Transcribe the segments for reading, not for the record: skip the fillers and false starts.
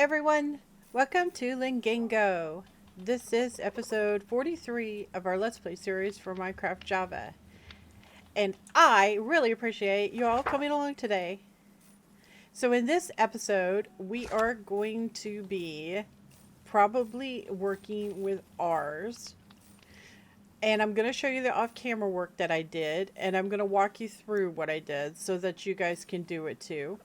everyone, welcome to Lingango. This is episode 43 of our Let's Play series for Minecraft Java. And I really appreciate you all coming along today. So in this episode, we are going to be probably working with ours. And I'm going to show you the off-camera work that I did. And I'm going to walk you through what I did so that you guys can do it too.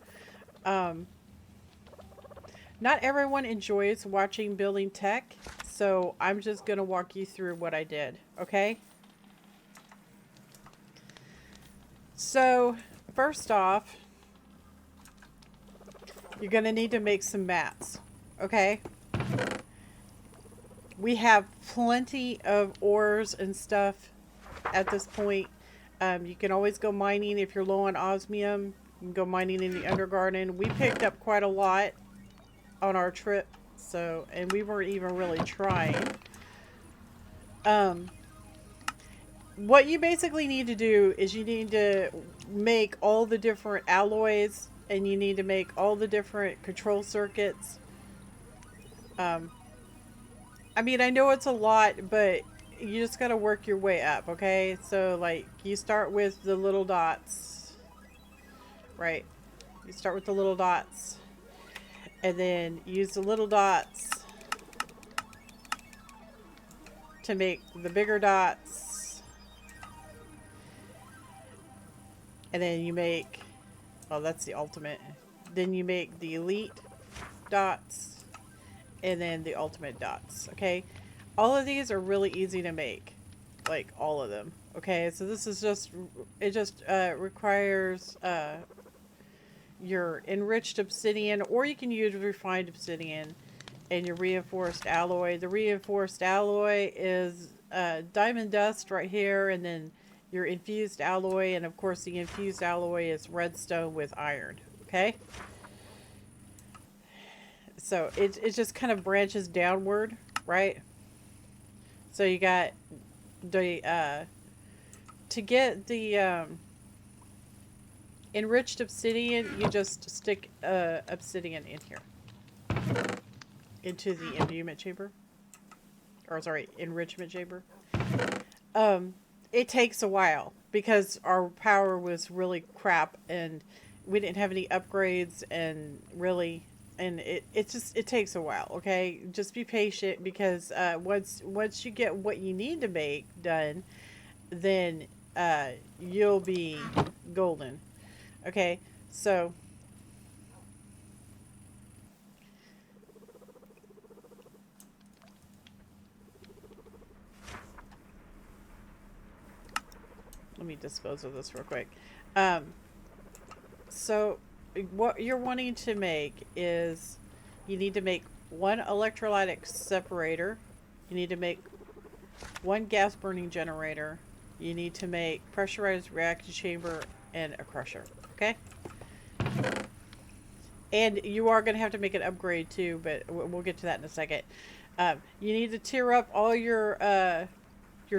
Not everyone enjoys watching building tech, so I'm just going to walk you through what I did, okay? So, first off, you're going to need to make some mats, okay? We have plenty of ores and stuff at this point. You can always go mining if you're low on osmium. You can go mining in the Undergarden. We picked up quite a lot on our trip, so, and we weren't even really trying. What you basically need to do is you need to make all the different alloys, and you need to make all the different control circuits. I mean, I know it's a lot, but you just gotta work your way up, okay? So, like, you start with the little dots, right? You start with the little dots. And then use the little dots to make the bigger dots. And then you make, oh, that's the ultimate. Then you make the elite dots. And then the ultimate dots, okay? All of these are really easy to make. Like, all of them, okay? So this is just, it just requires your enriched obsidian, or you can use refined obsidian, and your reinforced alloy. The reinforced alloy is diamond dust right here, and then your infused alloy, and of course the infused alloy is redstone with iron, okay? So it just kind of branches downward, right? So you got the to get the enriched obsidian, you just stick obsidian in here. Into the imbuement chamber. Or sorry, enrichment chamber. It takes a while because our power was really crap and we didn't have any upgrades, and really, and it takes a while, okay? Just be patient, because once you get what you need to make done, then you'll be golden. Okay, so let me dispose of this real quick. So what you're wanting to make is you need to make one electrolytic separator. You need to make one gas burning generator. You need to make pressurized reaction chamber and a crusher. Okay? And you are going to have to make an upgrade too, but we'll get to that in a second. You need to tear up all your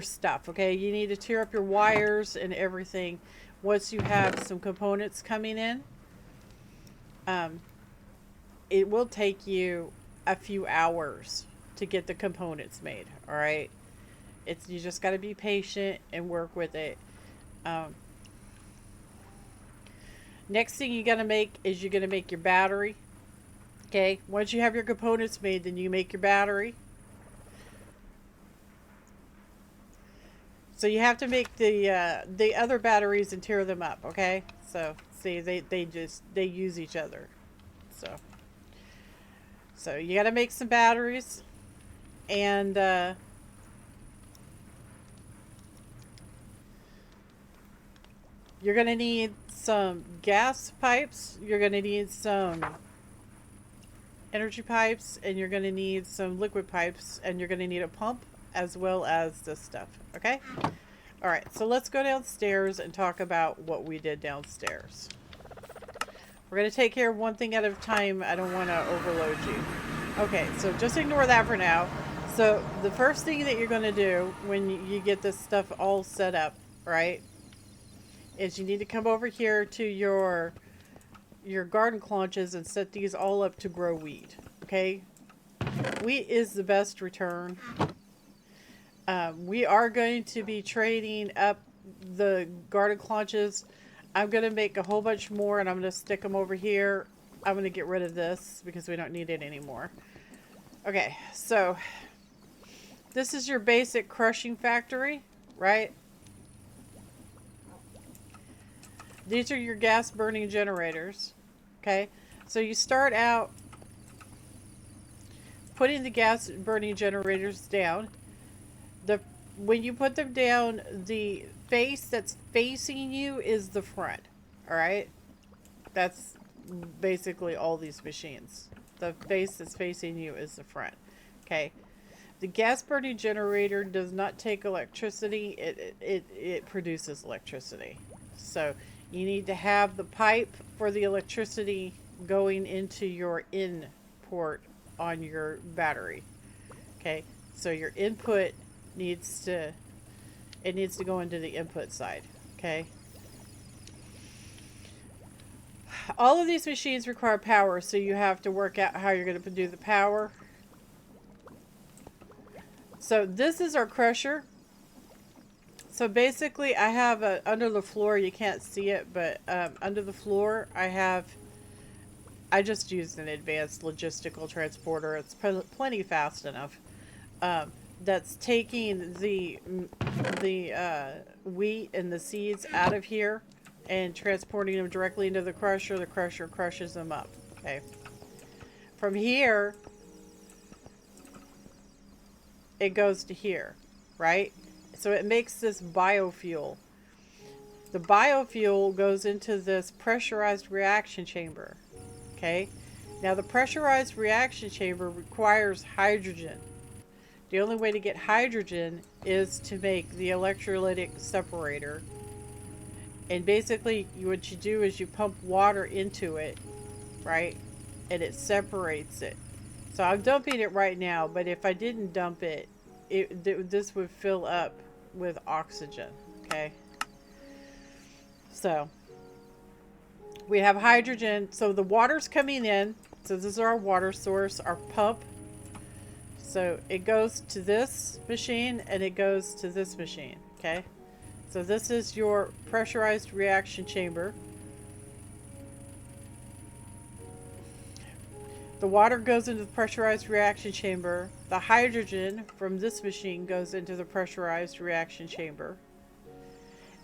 stuff, okay? You need to tear up your wires and everything once you have some components coming in. It will take you a few hours to get the components made, all right? You just got to be patient and work with it. Next thing you're going to make is you're going to make your battery. Okay, once you have your components made, then you make your battery. So you have to make the other batteries and tear them up, okay? So see, they use each other. So you got to make some batteries, and you're going to need some gas pipes, you're going to need some energy pipes, and you're going to need some liquid pipes, and you're going to need a pump as well as this stuff, okay? Alright, so let's go downstairs and talk about what we did downstairs. We're going to take care of one thing at a time. I don't want to overload you. Okay, so just ignore that for now. So the first thing that you're going to do when you get this stuff all set up, right, is you need to come over here to your garden clunches and set these all up to grow wheat. Okay, wheat is the best return. We are going to be trading up the garden clunches. I'm going to make a whole bunch more and I'm going to stick them over here. I'm going to get rid of this because we don't need it anymore. Okay, so this is your basic crushing factory, right? These are your gas burning generators. Okay, so you start out putting the gas burning generators down. When you put them down, the face that's facing you is the front. All right, that's basically all these machines. The face that's facing you is the front. Okay, the gas burning generator does not take electricity. It produces electricity. So you need to have the pipe for the electricity going into your in port on your battery. Okay, so your input needs to go into the input side. Okay, all of these machines require power, so you have to work out how you're going to do the power. So this is our crusher. So basically I have under the floor, you can't see it, but under the floor I just used an advanced logistical transporter. It's plenty fast enough. That's taking the wheat and the seeds out of here and transporting them directly into the crusher. The crusher crushes them up. Okay. From here, it goes to here, right? So it makes this biofuel. The biofuel goes into this pressurized reaction chamber. Okay. Now the pressurized reaction chamber requires hydrogen. The only way to get hydrogen is to make the electrolytic separator. And basically what you do is you pump water into it, right? And it separates it. So I'm dumping it right now, but if I didn't dump it, this would fill up with oxygen, okay? So we have hydrogen. So the water's coming in. So this is our water source, our pump. So it goes to this machine and it goes to this machine, okay? So this is your pressurized reaction chamber. The water goes into the pressurized reaction chamber. The hydrogen from this machine goes into the pressurized reaction chamber.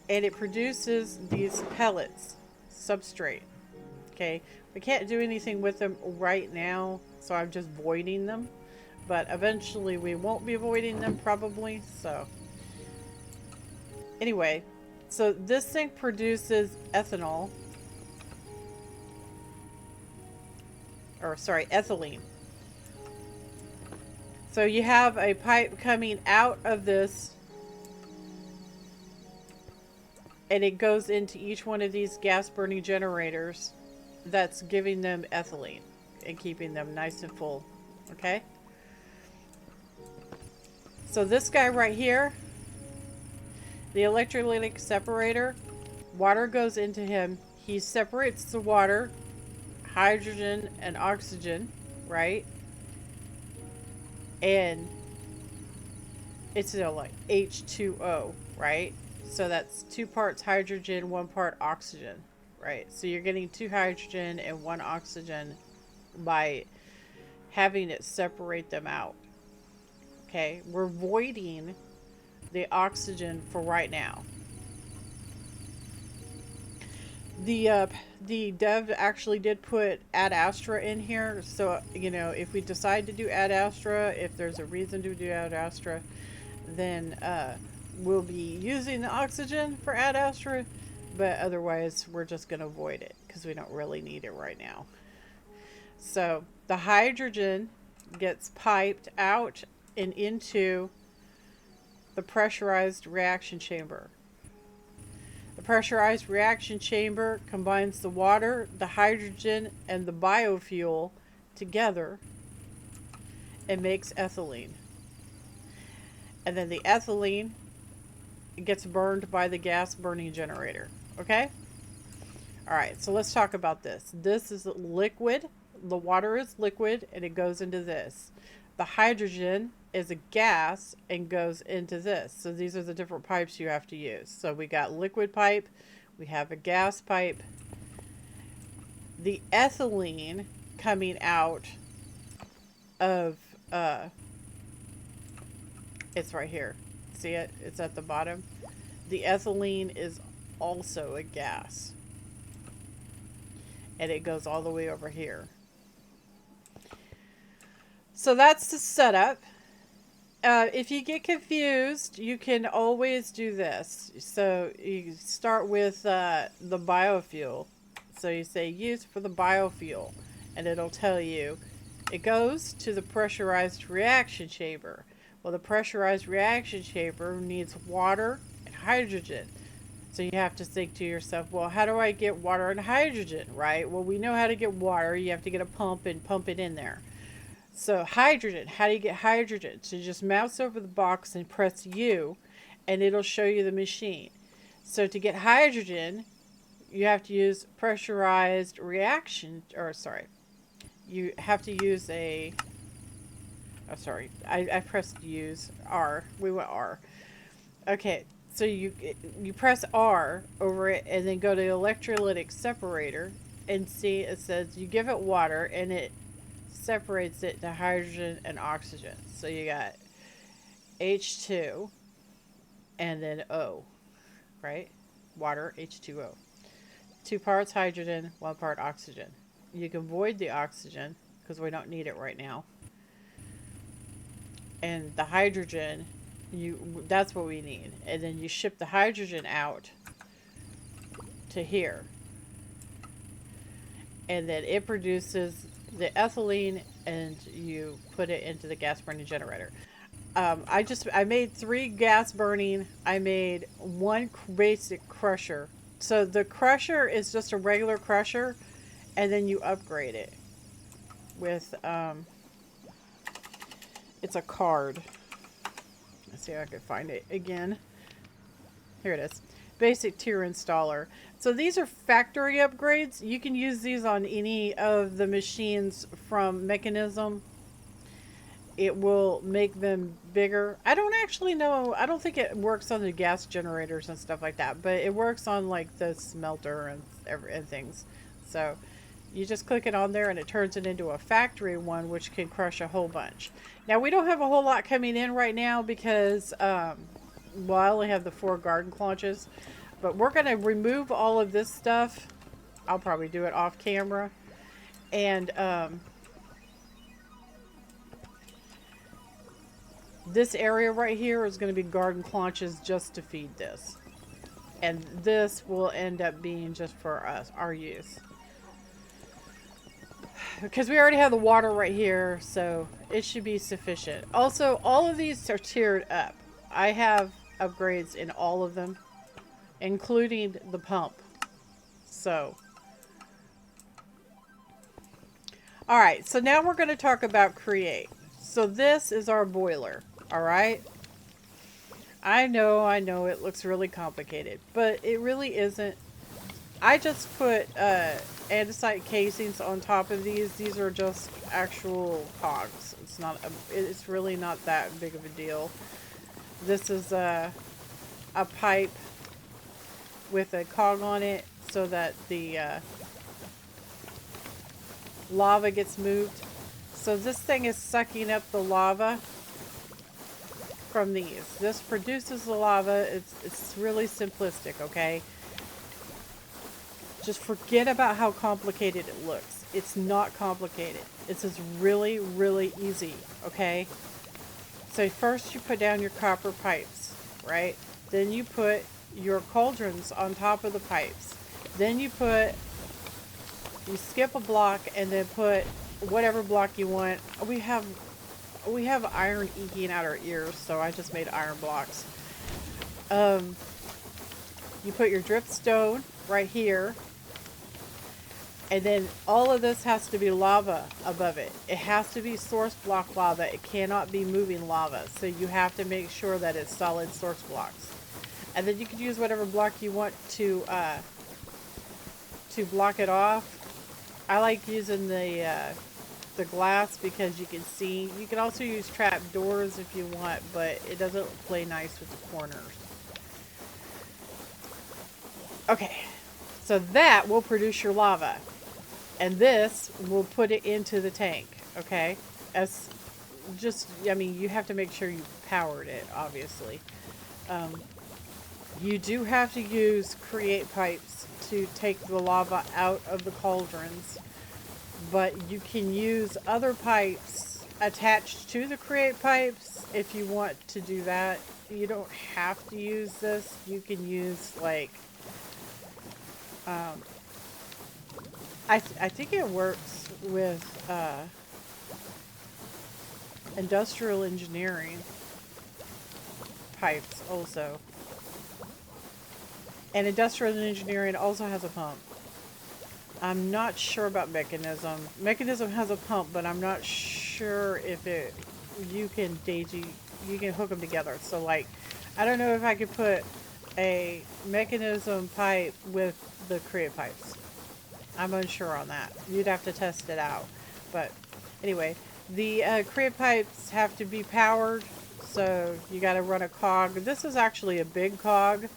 And it produces these pellets, substrate. Okay, we can't do anything with them right now, so I'm just voiding them. But eventually we won't be voiding them probably, so. Anyway, so this thing produces ethanol. Or sorry, ethylene. So you have a pipe coming out of this and it goes into each one of these gas burning generators that's giving them ethylene and keeping them nice and full. Okay? So this guy right here, the electrolytic separator, water goes into him. He separates the water, hydrogen and oxygen, right? And it's like H2O, right? So that's 2 parts hydrogen, 1 part oxygen, right? So you're getting 2 hydrogen and 1 oxygen by having it separate them out. Okay, we're voiding the oxygen for right now. The dev actually did put Ad Astra in here, so you know, if we decide to do Ad Astra, if there's a reason to do Ad Astra, then we'll be using the oxygen for Ad Astra, but otherwise we're just going to void it because we don't really need it right now. So the hydrogen gets piped out and into the pressurized reaction chamber. The pressurized reaction chamber combines the water, the hydrogen, and the biofuel together and makes ethylene. And then the ethylene gets burned by the gas burning generator. Okay? Alright, so let's talk about this. This is liquid. the water is liquid and it goes into this. The hydrogen is a gas and goes into this. So these are the different pipes you have to use. So we got liquid pipe, we have a gas pipe. The ethylene coming out of, it's right here. See it? It's at the bottom. The ethylene is also a gas. And it goes all the way over here. So that's the setup. If you get confused, you can always do this. So you start with the biofuel. So you say use for the biofuel, and it'll tell you it goes to the pressurized reaction chamber. Well, the pressurized reaction chamber needs water and hydrogen. So you have to think to yourself, well, how do I get water and hydrogen, right? Well, we know how to get water. You have to get a pump and pump it in there. So hydrogen, how do you get hydrogen? So you just mouse over the box and press U, and it'll show you the machine. So to get hydrogen, you have to use pressurized reaction, or sorry, you have to use a, oh sorry, I pressed use R, we went R. Okay, so you press R over it and then go to electrolytic separator and see it says you give it water and it separates it to hydrogen and oxygen. So you got H2 and then O, right? Water, H2O. 2 parts hydrogen, 1 part oxygen. You can void the oxygen because we don't need it right now. And the hydrogen, that's what we need. And then you ship the hydrogen out to here. And then it produces the ethylene and you put it into the gas burning generator. I made 3 gas burning. I made 1 basic crusher. So the crusher is just a regular crusher, and then you upgrade it with, it's a card. Let's see if I can find it again. Here it is. Basic tier installer. So these are factory upgrades. You can use these on any of the machines from Mechanism. It will make them bigger. I don't actually know. I don't think it works on the gas generators and stuff like that, but it works on like the smelter and things. So you just click it on there and it turns it into a factory one, which can crush a whole bunch. Now we don't have a whole lot coming in right now because, well, I only have the 4 garden clutches, but we're going to remove all of this stuff. I'll probably do it off camera. And, this area right here is going to be garden clutches just to feed this. And this will end up being just for us, our use. Because we already have the water right here, so it should be sufficient. Also, all of these are tiered up. I have upgrades in all of them, including the pump. So, alright, so now we're going to talk about create. So this is our boiler. Alright? I know it looks really complicated, but it really isn't. I just put andesite casings on top of these. These are just actual cogs. It's really not that big of a deal. This is a pipe with a cog on it so that the lava gets moved. So this thing is sucking up the lava from these. This produces the lava. It's really simplistic, okay? Just forget about how complicated it looks. It's not complicated. It's just really, really easy, okay? So first you put down your copper pipes, right? Then you put your cauldrons on top of the pipes. Then you skip a block and then put whatever block you want. We have iron eking out our ears, so I just made iron blocks. You put your dripstone right here, and then all of this has to be lava above it. It has to be source block lava. It cannot be moving lava, so you have to make sure that it's solid source blocks. And then you can use whatever block you want to block it off. I like using the glass because you can see. You can also use trap doors if you want, but it doesn't play nice with the corners. Okay, so that will produce your lava, and this will put it into the tank. Okay, as just, I mean, you have to make sure you powered it, obviously. You do have to use create pipes to take the lava out of the cauldrons, but you can use other pipes attached to the create pipes if you want to do that. You don't have to use this. You can use like, I think it works with industrial engineering pipes also. And industrial engineering also has a pump. I'm not sure about mechanism. Mechanism has a pump, but I'm not sure if you can hook them together. So like, I don't know if I could put a mechanism pipe with the create pipes. I'm unsure on that. You'd have to test it out. But anyway, the create pipes have to be powered, so you got to run a cog. This is actually a big cog.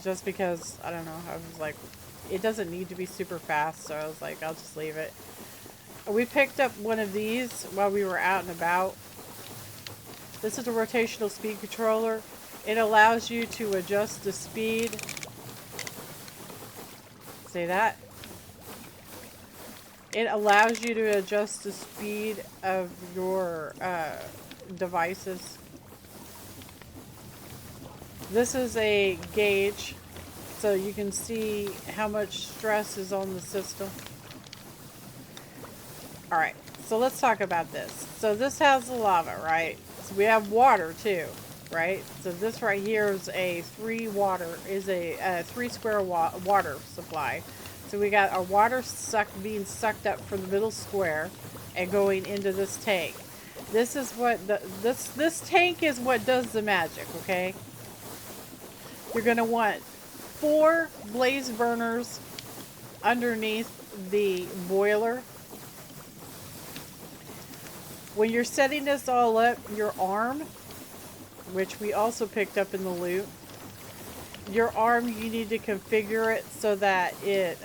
Just because, I don't know, I was like, it doesn't need to be super fast, so I was like, I'll just leave it. We picked up one of these while we were out and about. This is a rotational speed controller. It allows you to adjust the speed. See that? It allows you to adjust the speed of your devices. This is a gauge, so you can see how much stress is on the system. Alright, so let's talk about this. So this has the lava, right? So we have water too, right? So this right here is a 3 square water supply. So we got our water being sucked up from the middle square and going into this tank. This is what this tank is what does the magic, okay? You're going to want 4 blaze burners underneath the boiler. When you're setting this all up, your arm, which we also picked up in the loot, your arm, you need to configure it so that it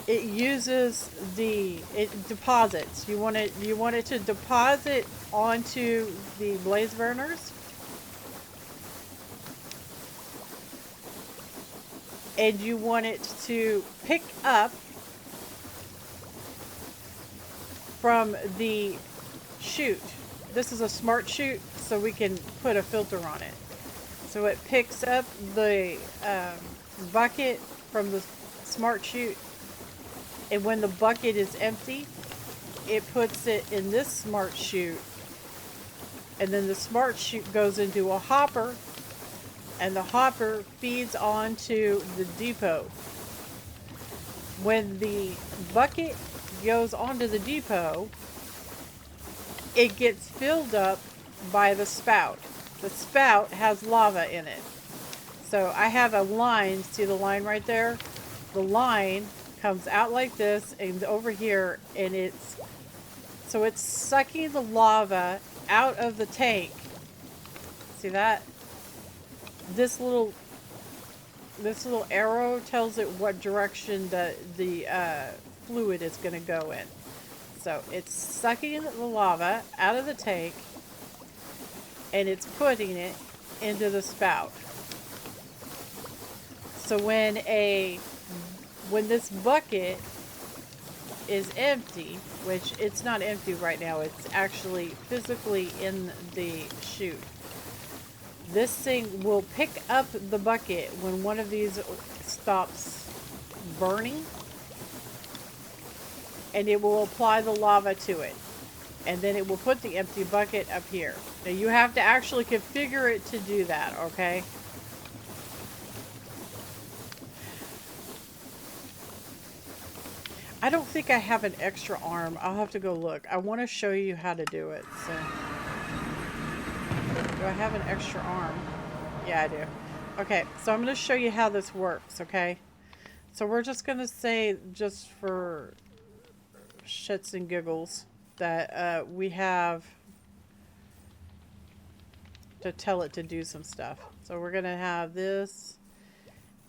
it deposits. You want it to deposit onto the blaze burners, and you want it to pick up from the chute. This is a smart chute, so we can put a filter on it. So it picks up the bucket from the smart chute, and when the bucket is empty, it puts it in this smart chute, and then the smart chute goes into a hopper, and the hopper feeds onto the depot. When the bucket goes onto the depot, it gets filled up by the spout. The spout has lava in it. So I have a line, see the line right there? The line comes out like this and over here, and it's sucking the lava out of the tank. See that? This little arrow tells it what direction the fluid is going to go in. So it's sucking the lava out of the tank, and it's putting it into the spout. So when this bucket is empty, which it's not empty right now, it's actually physically in the chute. This thing will pick up the bucket when one of these stops burning, and it will apply the lava to it. And then it will put the empty bucket up here. Now you have to actually configure it to do that, okay? I don't think I have an extra arm. I'll have to go look. I want to show you how to do it. So, do I have an extra arm? Yeah, I do. Okay, so I'm going to show you how this works, okay? So we're just going to say, just for shits and giggles, that we have to tell it to do some stuff. So we're going to have this,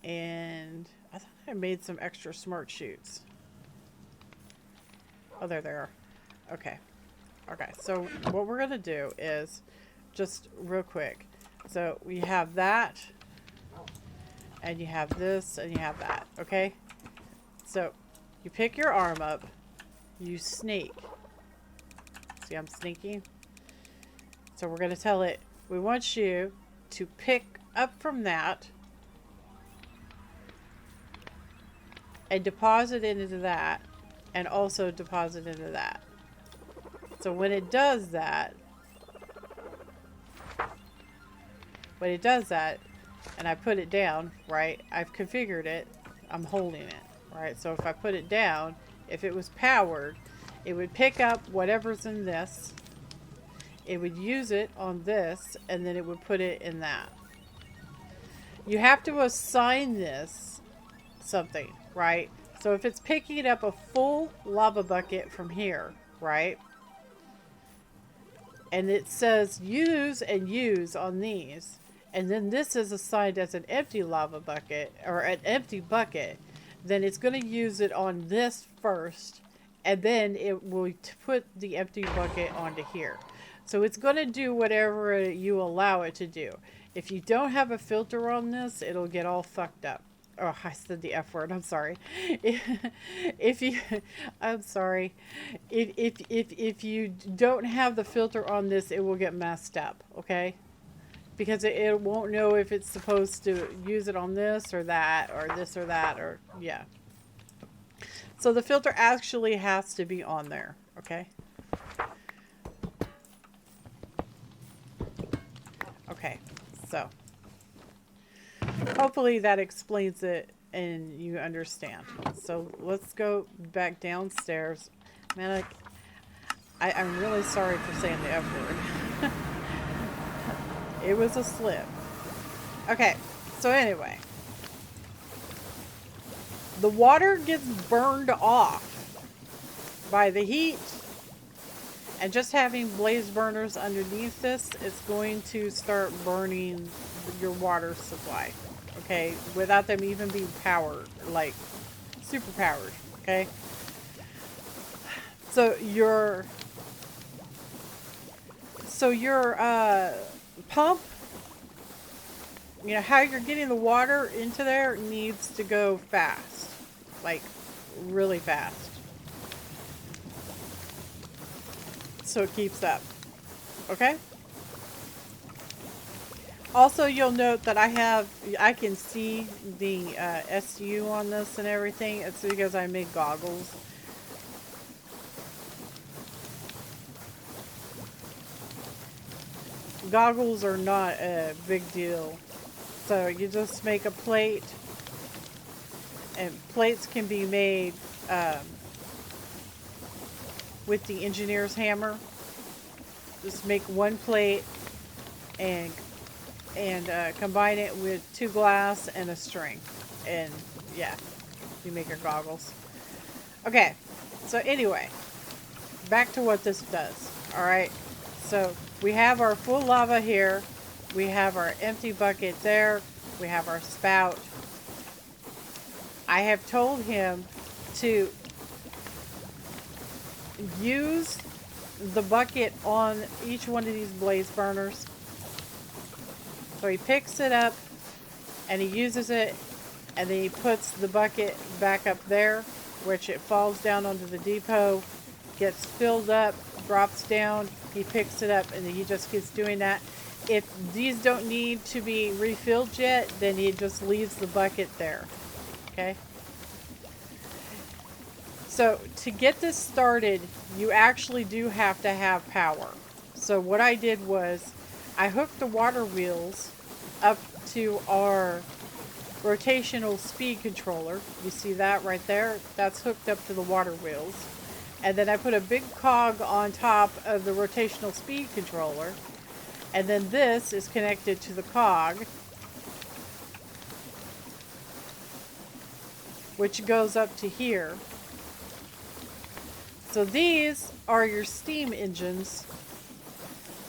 and I thought I made some extra smart chutes. Oh, there they are. Okay. Okay, so what we're going to do is, just real quick, so we have that, and you have this, and you have that, okay? So you pick your arm up, you sneak. See, I'm sneaking. So we're going to tell it, we want you to pick up from that and deposit it into that, and also deposit into that. So when it does that, and I put it down, right, I've configured it, I'm holding it, right? So if I put it down, if it was powered, it would pick up whatever's in this, it would use it on this, and then it would put it in that. You have to assign this something, right? So if it's picking up a full lava bucket from here, right? And it says use and use on these, and then this is assigned as an empty lava bucket, or an empty bucket, then it's going to use it on this first, and then it will put the empty bucket onto here. So it's going to do whatever you allow it to do. If you don't have a filter on this, it'll get all fucked up. Oh, I said the F word. I'm sorry. If you, I'm sorry. If you don't have the filter on this, it will get messed up. Okay, because it won't know if it's supposed to use it on this or that, or this or that, or yeah. So the filter actually has to be on there. Okay. Okay. So hopefully that explains it and you understand. So let's go back downstairs. Man, I'm really sorry for saying the F word. It was a slip. Okay, so anyway. The water gets burned off by the heat. And just having blaze burners underneath this is going to start burning your water supply. Okay, without them even being powered, like super powered. Okay, so your pump, you know, how you're getting the water into there needs to go fast, like really fast, so it keeps up. Okay. Also, you'll note that I can see the SU on this and everything. It's because I made goggles. Goggles are not a big deal. So you just make a plate. And plates can be made with the engineer's hammer. Just make one plate and combine it with 2 glass and a string, and yeah, you make your goggles. Okay, so anyway, back to what this does. All right, so we have our full lava here, we have our empty bucket there, we have our spout. I have told him to use the bucket on each one of these blaze burners. So he picks it up and he uses it, and then he puts the bucket back up there, which it falls down onto the depot, gets filled up, drops down, he picks it up, and then he just keeps doing that. If these don't need to be refilled yet, then he just leaves the bucket there. Okay? So to get this started, you actually do have to have power. So what I did was, I hooked the water wheels up to our rotational speed controller. You see that right there? That's hooked up to the water wheels. And then I put a big cog on top of the rotational speed controller. And then this is connected to the cog. which goes up to here. So these are your steam engines.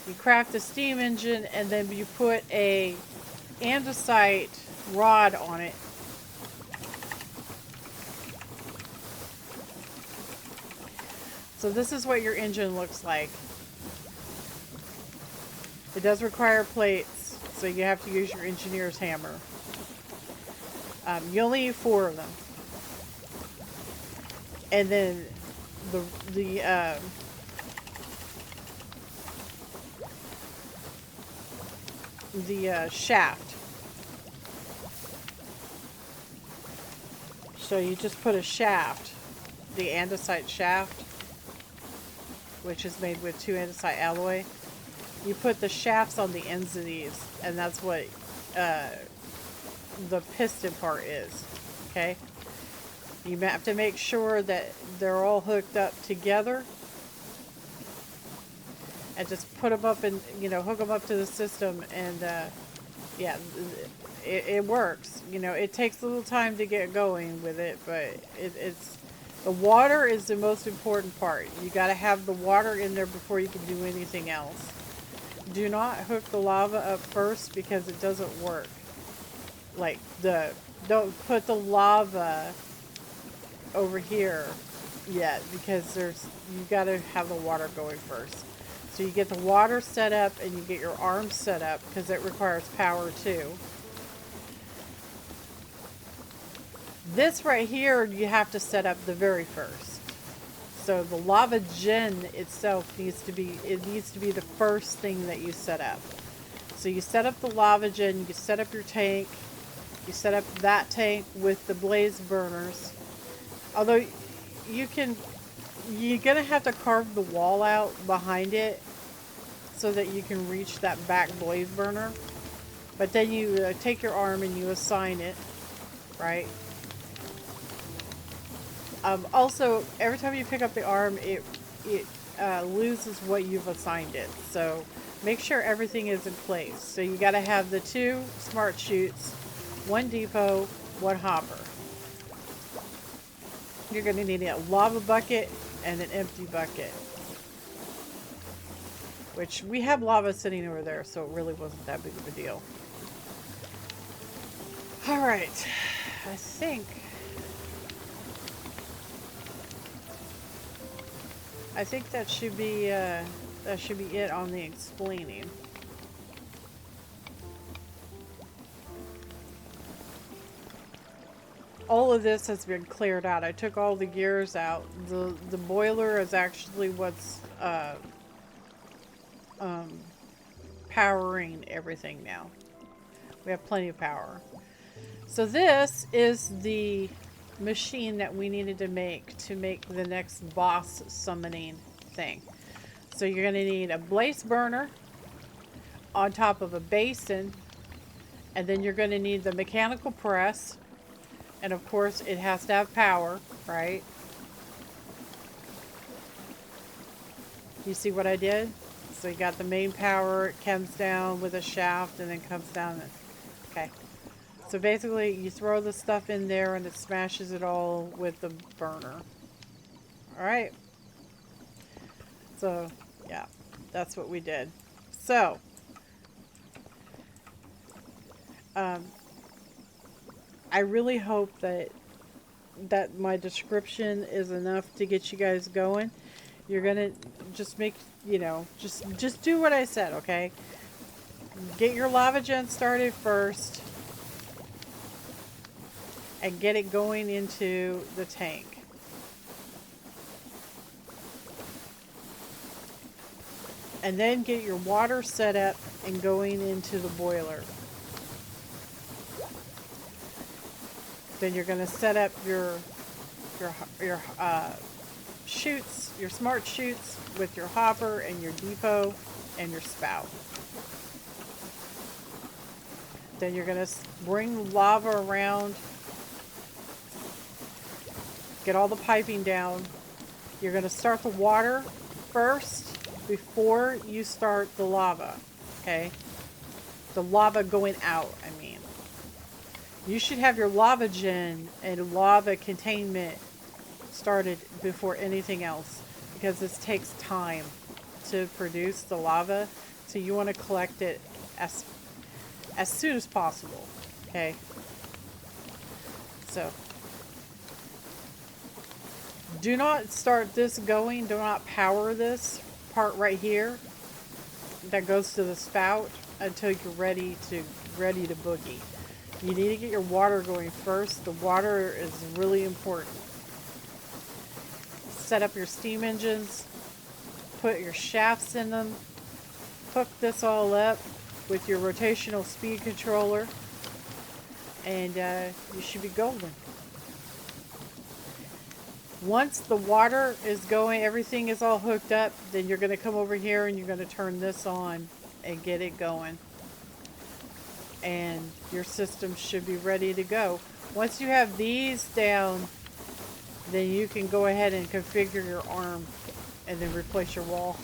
You craft a steam engine and then you put a andesite rod on it. So this is what your engine looks like. It does require plates, so you have to use your engineer's hammer. You only need 4 of them. And then the shaft. So you just put a shaft, the andesite shaft, which is made with 2 andesite alloy. You put the shafts on the ends of these, and that's what the piston part is. Okay? You have to make sure that they're all hooked up together. And just put them up and, you know, hook them up to the system, and yeah, it works. You know, it takes a little time to get going with it, but it's the water is the most important part. You got to have the water in there before you can do anything else. Do not hook the lava up first because it doesn't work. Like don't put the lava over here yet because you got to have the water going first. So you get the water set up and you get your arms set up because it requires power too. This right here you have to set up the very first. So the lava gen itself needs to be the first thing that you set up. So you set up the lava gen, you set up your tank, you set up that tank with the blaze burners. Although you're gonna have to carve the wall out behind it so that you can reach that back blaze burner. But then you take your arm and you assign it, right? Also, every time you pick up the arm, it loses what you've assigned it. So make sure everything is in place. So you got to have the 2 smart chutes, 1 depot, 1 hopper. You're going to need a lava bucket and an empty bucket. Which we have lava sitting over there, so it really wasn't that big of a deal. Alright, I think that should be it on the explaining. All of this has been cleared out. I took all the gears out. The boiler is actually what's powering everything now. We have plenty of power. So this is the machine that we needed to make the next boss summoning thing. So you're going to need a blaze burner on top of a basin, and then you're going to need the mechanical press, and of course it has to have power, right? You see what I did? So you got the main power, it comes down with a shaft and then comes down. Okay. So basically you throw the stuff in there and it smashes it all with the burner. Alright. So, yeah. That's what we did. So, I really hope that my description is enough to get you guys going. You're gonna just make, you know, just do what I said, okay? Get your lava gen started first and get it going into the tank. And then get your water set up and going into the boiler. Then you're going to set up your chutes, your smart chutes with your hopper and your depot and your spout. Then you're going to bring lava around, get all the piping down. You're going to start the water first before you start the lava, okay? The lava going out, I mean. You should have your lava gen and lava containment started before anything else, because this takes time to produce the lava. So you want to collect it as soon as possible. Okay. So do not start this going. Do not power this part right here that goes to the spout until you're ready to boogie. You need to get your water going first. The water is really important. Set up your steam engines, put your shafts in them, hook this all up with your rotational speed controller, and you should be golden. Once the water is going, everything is all hooked up, then you're going to come over here and you're going to turn this on and get it going. And your system should be ready to go. Once you have these down, then you can go ahead and configure your arm and then replace your wall.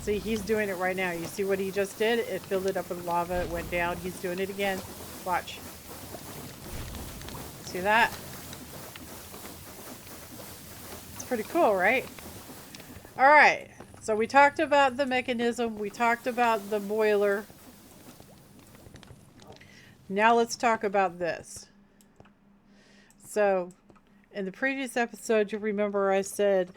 See, he's doing it right now. You see what he just did? It filled it up with lava. It went down. He's doing it again. Watch. See that? It's pretty cool, right? All right. So we talked about the mechanism. We talked about the boiler. Now let's talk about this. So in the previous episode, you remember I said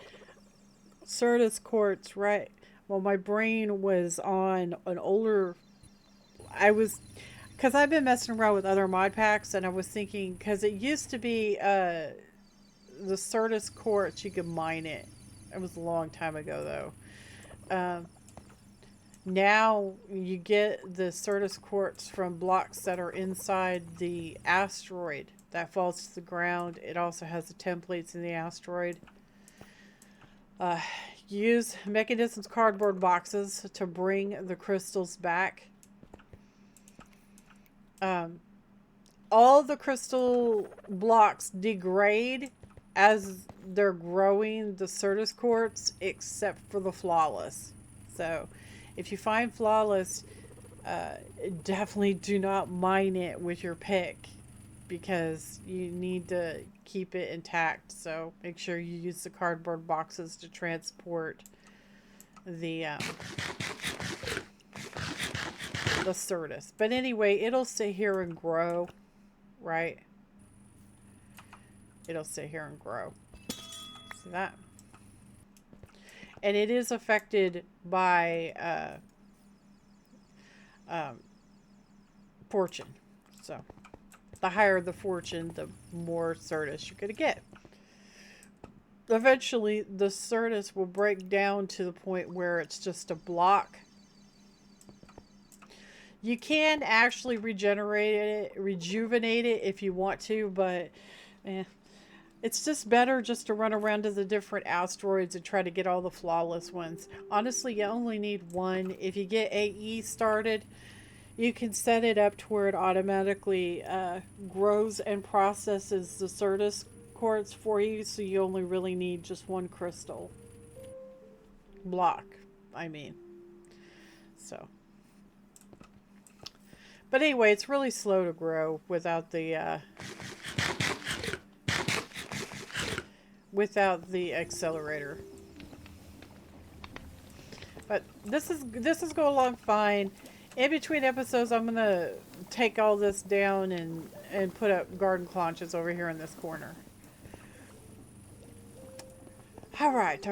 Certus quartz, right? Well, my brain was on an older... because I've been messing around with other mod packs, and I was thinking, because it used to be the Certus quartz, you could mine it. It was a long time ago, though. Now you get the Certus quartz from blocks that are inside the asteroid that falls to the ground. It also has the templates in the asteroid. Use Mechanisms cardboard boxes to bring the crystals back. All the crystal blocks degrade as they're growing the Certus quartz, except for the flawless. So if you find flawless, definitely do not mine it with your pick, because you need to keep it intact. So make sure you use the cardboard boxes to transport the Certus. But anyway, it'll sit here and grow, right? It'll sit here and grow. See that? And it is affected by fortune. So the higher the fortune, the more Certus you're going to get. Eventually, the Certus will break down to the point where it's just a block. You can actually rejuvenate it if you want to, but it's just better just to run around to the different asteroids and try to get all the flawless ones. Honestly, you only need one. If you get AE started, you can set it up to where it automatically grows and processes the Certus quartz for you, so you only really need just one crystal block, I mean. So, but anyway, it's really slow to grow without the accelerator. But this is going along fine. In between episodes, I'm gonna take all this down and put up garden claunches over here in this corner. All right.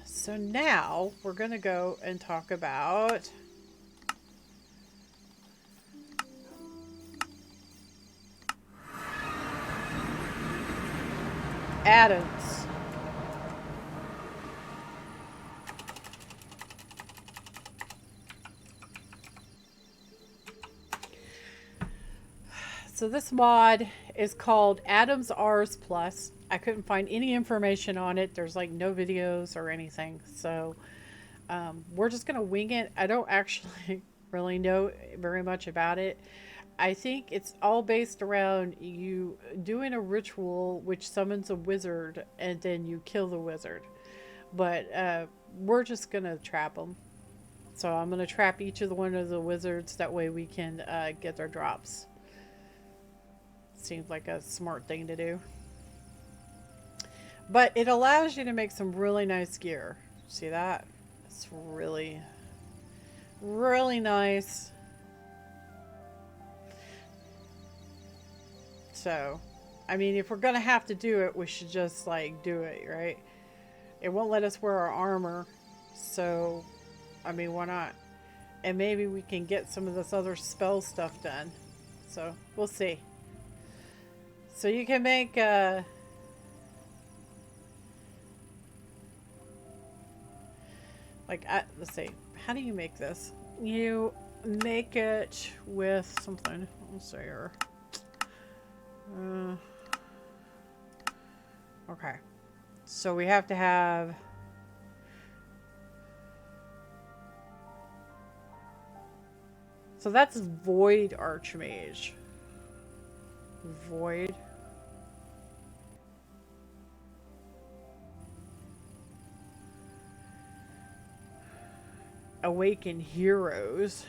So now we're gonna go and talk about atoms. So this mod is called Atoms Rs Plus. I couldn't find any information on it. There's like no videos or anything. So we're just going to wing it. I don't actually really know very much about it. I think it's all based around you doing a ritual which summons a wizard, and then you kill the wizard. But we're just going to trap them. So I'm going to trap each of the one of the wizards. That way we can get their drops. Seems like a smart thing to do. But it allows you to make some really nice gear. See that? It's really, really nice. So, I mean, if we're going to have to do it, we should just, like, do it, right? It won't let us wear our armor. So, I mean, why not? And maybe we can get some of this other spell stuff done. So, we'll see. So you can make... let's see. How do you make this? You make it with something. Let's see here. Okay. So we have to have... So that's Void Archmage. Void. Awaken Heroes.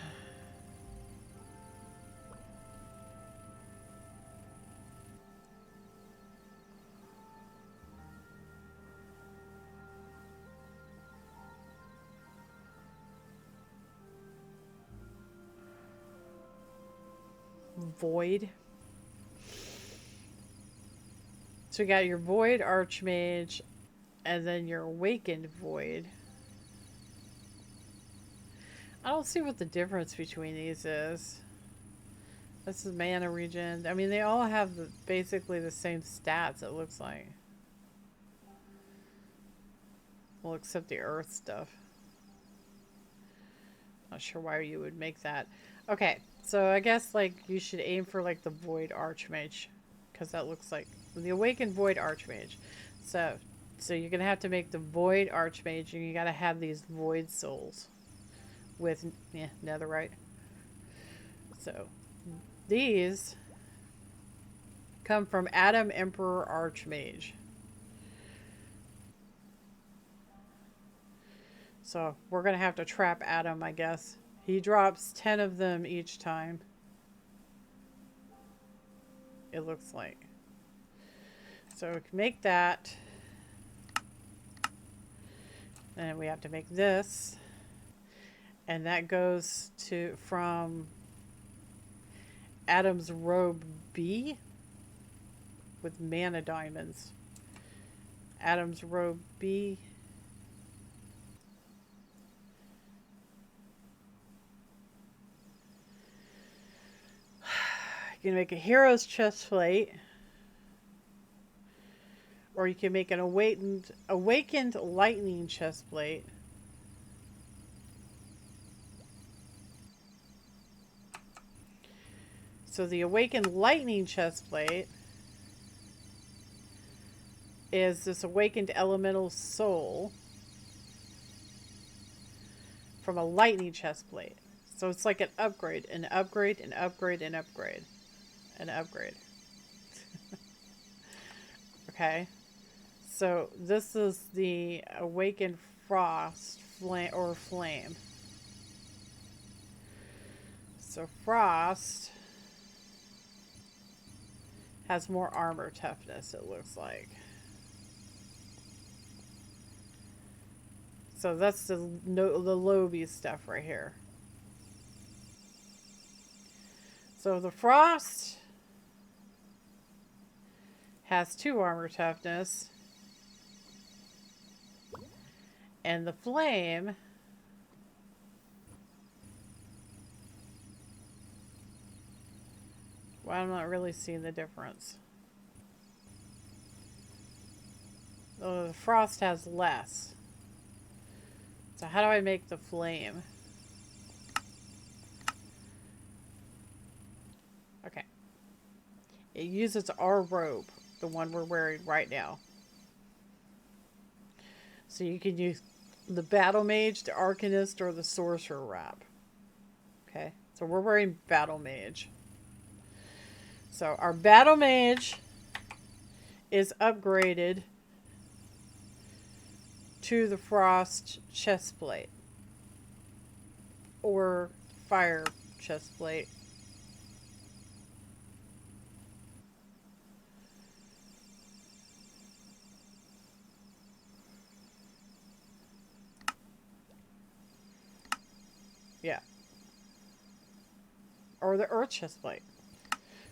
Void. So you got your Void Archmage and then your Awakened Void. I don't see what the difference between these is. This is mana regen. I mean, they all have basically the same stats, it looks like. Well, except the earth stuff. Not sure why you would make that. Okay, so I guess, like, you should aim for, like, the Void Archmage. Because that looks like... The Awakened Void Archmage. So you're going to have to make the Void Archmage, and you got to have these Void Souls. With, netherite. So, these come from Adam Emperor Archmage. So, we're going to have to trap Adam, I guess. He drops 10 of them each time. It looks like. So, we can make that. And we have to make this. And that goes from Adam's Robe B with mana diamonds. Adam's Robe B. You can make a hero's chest plate. Or you can make an awakened lightning chest plate. So the Awakened Lightning chestplate is this Awakened Elemental Soul from a Lightning chestplate. So it's like an upgrade, an upgrade, an upgrade, an upgrade, an upgrade. Okay. So this is the Awakened Frost Flame. So Frost has more armor toughness, it looks like. So that's the Lobby stuff right here. So the Frost has 2 armor toughness. And the Flame well, I'm not really seeing the difference. Oh, the Frost has less. So how do I make the Flame? Okay. It uses our robe, the one we're wearing right now. So you can use the Battle Mage, the Arcanist, or the Sorcerer wrap. Okay, so we're wearing Battle Mage. So our Battle Mage is upgraded to the Frost chestplate. or fire chest plate. Yeah. Or the earth chest plate.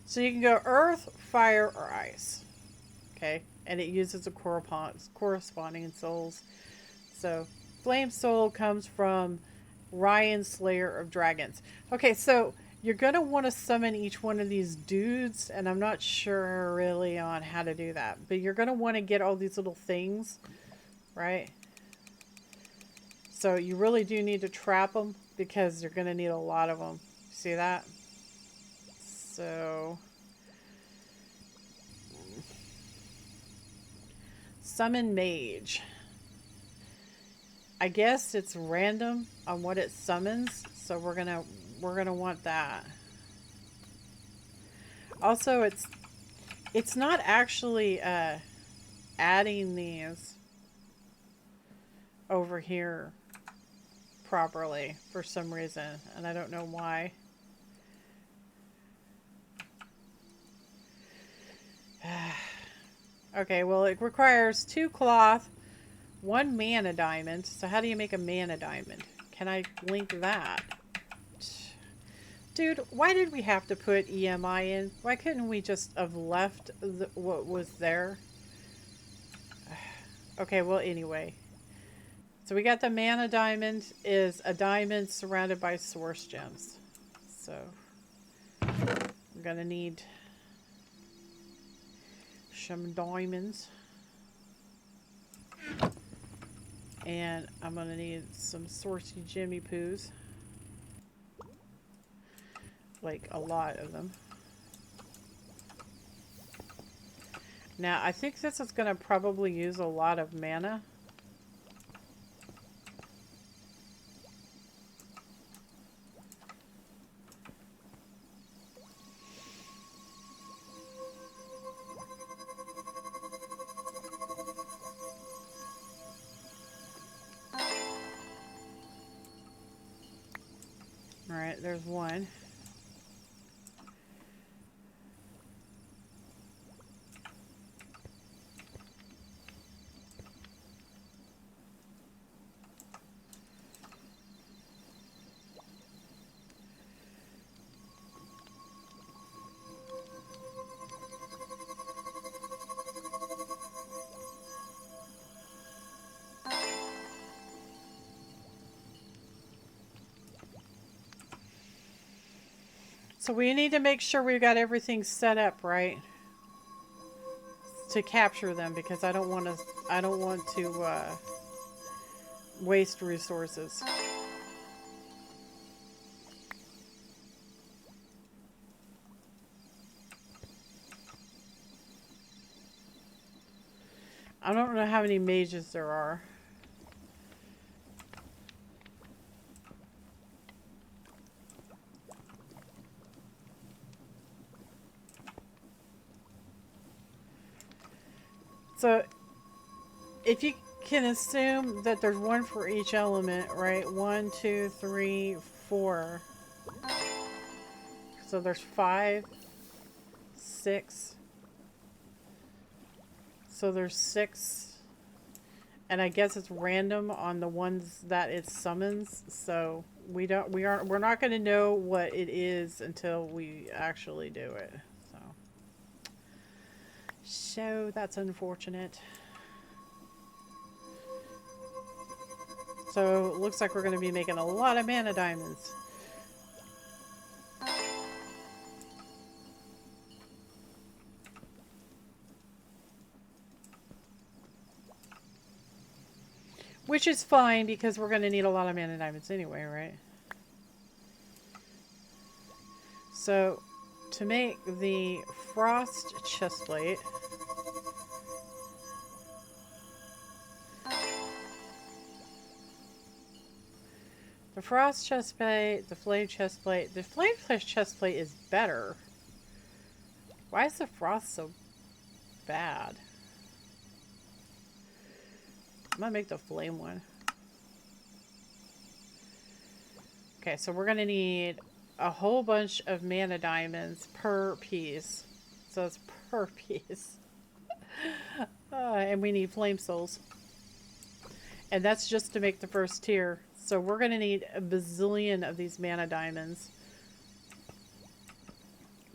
So you can go earth, fire, or ice. Okay? And it uses the corresponding souls. So flame soul comes from Ryan, Slayer of Dragons. Okay, so you're going to want to summon each one of these dudes, and I'm not sure really on how to do that. But you're going to want to get all these little things, right? So you really do need to trap them because you're going to need a lot of them. See that? So summon mage. I guess it's random on what it summons, so we're gonna want that. Also, it's not actually adding these over here properly for some reason, and I don't know why. Okay, well, it requires 2 cloth, 1 mana diamond. So how do you make a mana diamond? Can I link that? Dude, why did we have to put EMI in? Why couldn't we just have left what was there? Okay, well, anyway. So we got the mana diamond is a diamond surrounded by source gems. So we're going to need some diamonds. And I'm going to need some sourcey Jimmy Poos. Like a lot of them. Now, I think this is going to probably use a lot of mana. Alright, there's one. So we need to make sure we've got everything set up right to capture them, because I don't want to waste resources. I don't know how many mages there are. So if you can assume that there's one for each element, right? 1, 2, 3, 4. So there's 5, 6. So there's 6. And I guess it's random on the ones that it summons. So we're not going to know what it is until we actually do it. So that's unfortunate. So it looks like we're going to be making a lot of mana diamonds. Which is fine, because we're going to need a lot of mana diamonds anyway, right? So to make the frost chestplate, the frost chestplate, the flame chestplate. The flame chestplate is better. Why is the frost so bad? I'm gonna make the flame one. Okay, so we're going to need a whole bunch of mana diamonds per piece. So it's per piece. And we need flame souls. And that's just to make the first tier. So we're going to need a bazillion of these mana diamonds.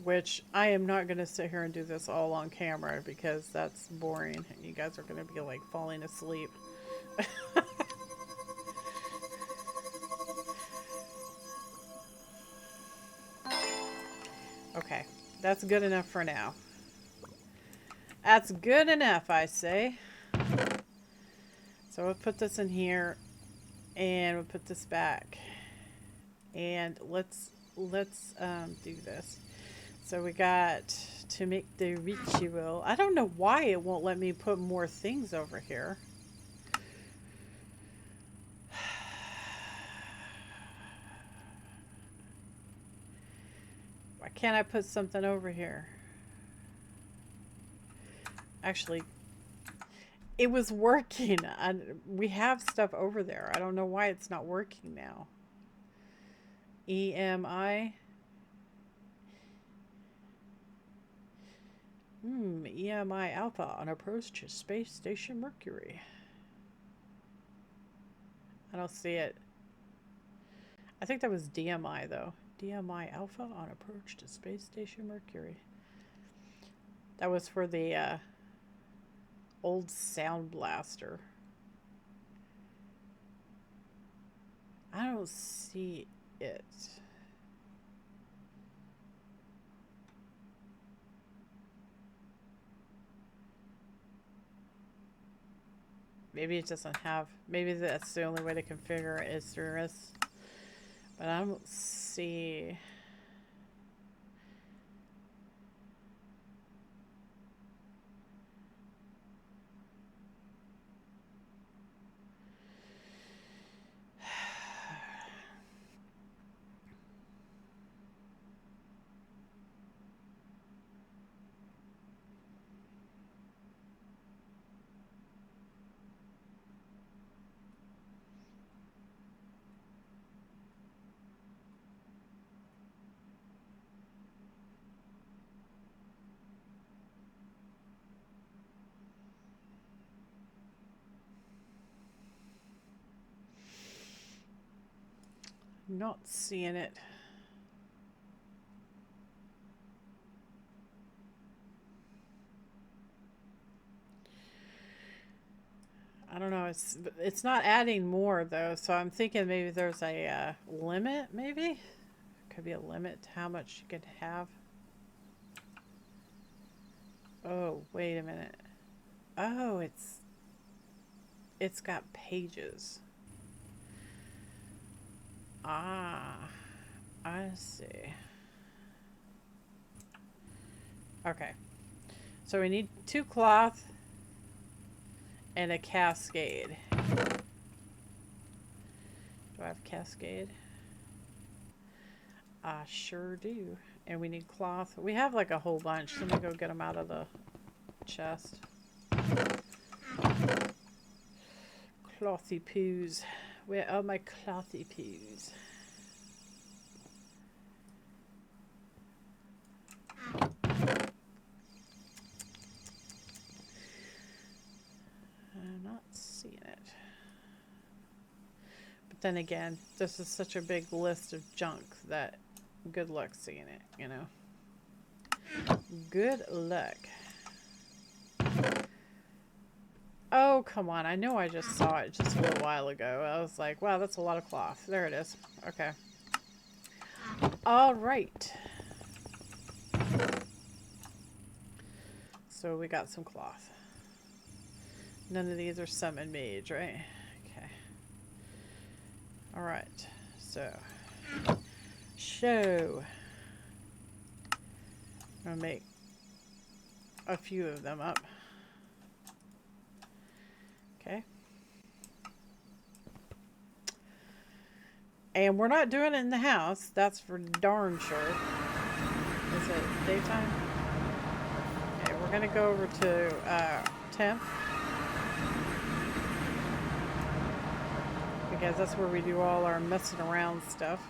Which I am not going to sit here and do this all on camera because that's boring. And you guys are going to be like falling asleep. Okay, that's good enough for now. That's good enough, I say. So we'll put this in here, and we'll put this back, and let's do this. So we got to make the ritual. I don't know why it won't let me put more things over here. Why can't I put something over here? Actually, it was working. We have stuff over there. I don't know why it's not working now. EMI. EMI Alpha on approach to Space Station Mercury. I don't see it. I think that was DMI though. DMI Alpha on approach to Space Station Mercury. That was for the old sound blaster. I don't see it. Maybe it doesn't have, maybe that's the only way to configure it is through this. But I don't see. Not seeing it. I don't know. It's not adding more though, so I'm thinking maybe there's a limit. Maybe could be a limit to how much you could have. Oh, wait a minute. Oh, it's got pages. Ah, I see. Okay. So we need 2 cloth and a cascade. Do I have cascade? I sure do. And we need cloth. We have like a whole bunch. Let me go get them out of the chest. Clothy poos. Where are my clothy poos? I'm not seeing it. But then again, this is such a big list of junk that good luck seeing it, you know? Good luck. Oh, come on. I know I just saw it just a little while ago. I was like, wow, that's a lot of cloth. There it is. Okay. All right. So we got some cloth. None of these are summon mage, right? Okay. All right. So, show. I'm going to make a few of them up. Okay. And we're not doing it in the house. That's for darn sure. Is it daytime? Okay, we're going to go over to temp. Because that's where we do all our messing around stuff.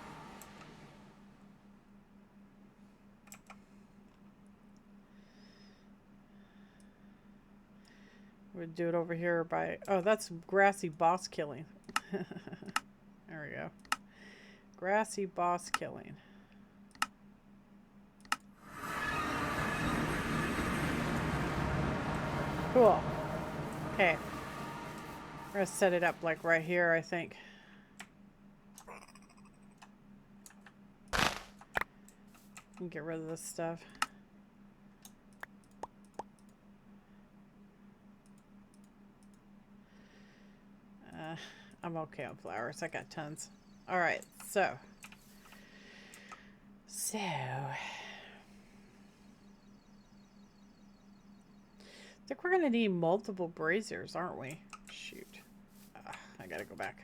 We'll do it over here by... Oh, that's grassy boss killing. There we go. Grassy boss killing. Cool. Okay. We're going to set it up like right here, I think. And get rid of this stuff. I'm okay on flowers. I got tons. All right, so I think we're gonna need multiple braziers, aren't we? Shoot, I gotta go back.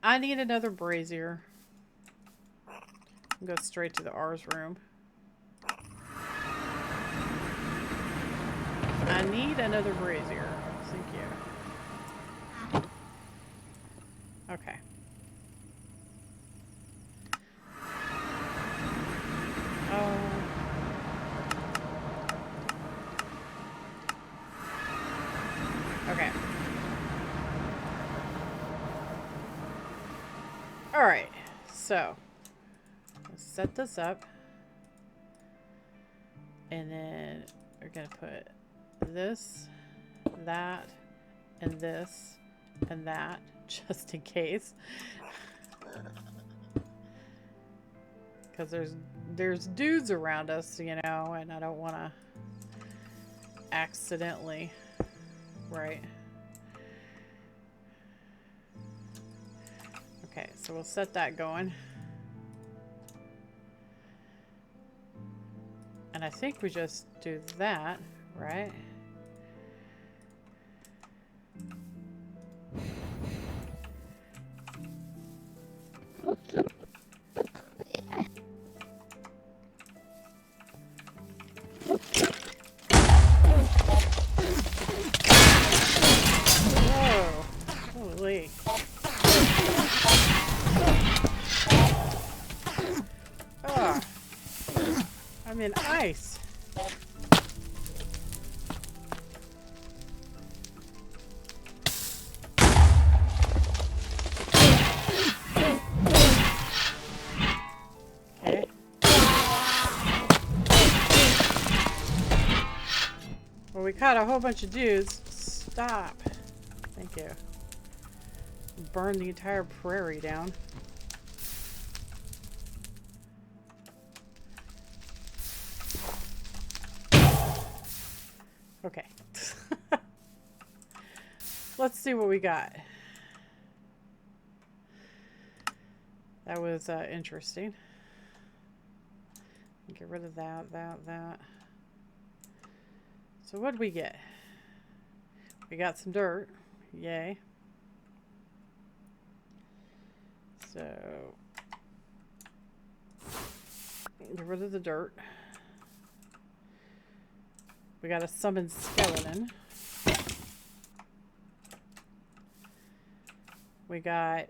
I need another brazier. Go straight to the R's room. I need another brazier. Thank you. Okay. Oh. Okay. All right. So, let's set this up. And then we're going to put this, that, and this, and that, just in case. Because there's dudes around us, you know, and I don't want to accidentally, right? Okay, so we'll set that going. And I think we just do that, right? Whoa, holy. Ah, I'm in ice. Okay. Well, we caught a whole bunch of dudes. Stop. Thank you. Burn the entire prairie down. Okay. Let's see what we got. That was interesting. Get rid of that. So what did we get? We got some dirt. Yay. So get rid of the dirt. We got a summoned skeleton. We got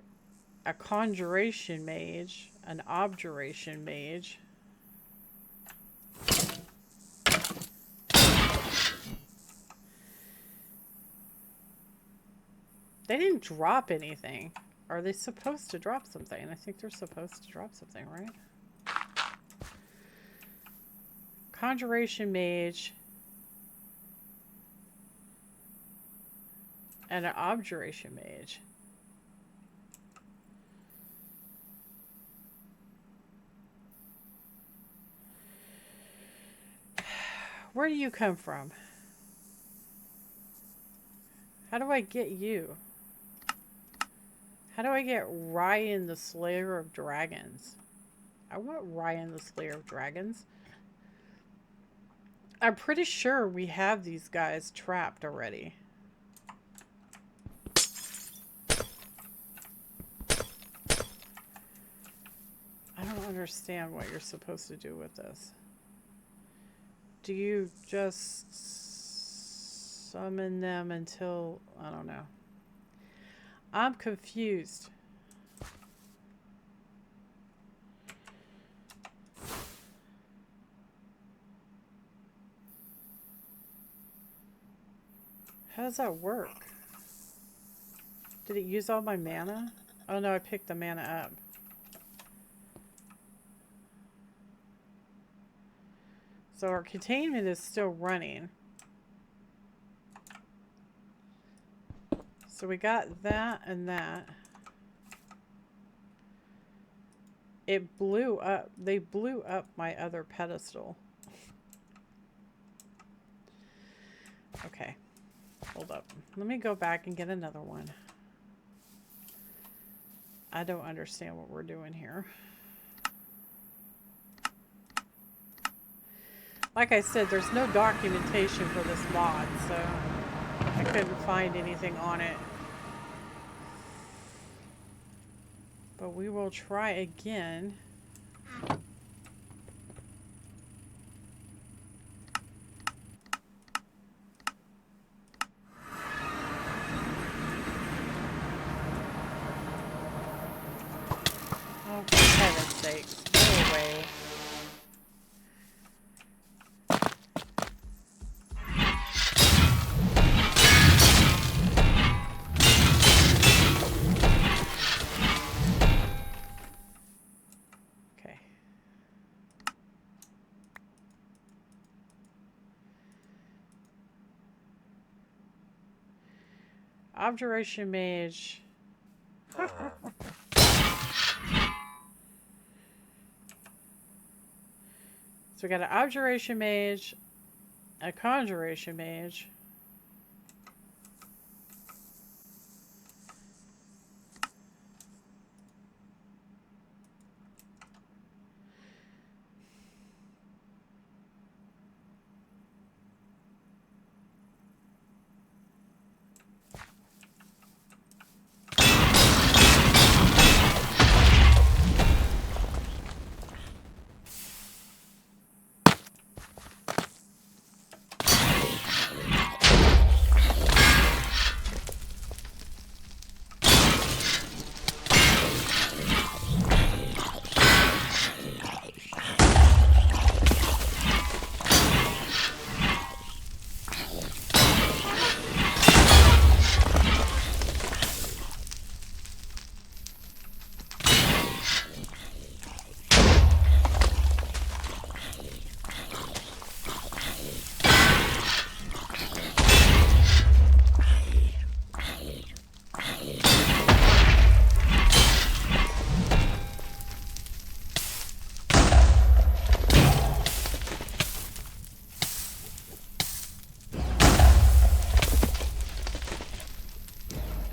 a conjuration mage, an objuration mage. They didn't drop anything. Are they supposed to drop something? I think they're supposed to drop something, right? Conjuration mage. And an objuration mage. Where do you come from? How do I get you? How do I get Ryan the Slayer of Dragons? I want Ryan the Slayer of Dragons. I'm pretty sure we have these guys trapped already. I don't understand what you're supposed to do with this. Do you just summon them until... I don't know. I'm confused. How does that work? Did it use all my mana? Oh no, I picked the mana up. So our containment is still running. So we got that and that. It blew up. They blew up my other pedestal. Okay. Hold up. Let me go back and get another one. I don't understand what we're doing here. Like I said, there's no documentation for this mod, so I couldn't find anything on it. But we will try again. Oh, for heaven's sakes. Go away. Okay. Objuration Mage. So we got an Abjuration Mage, a Conjuration Mage.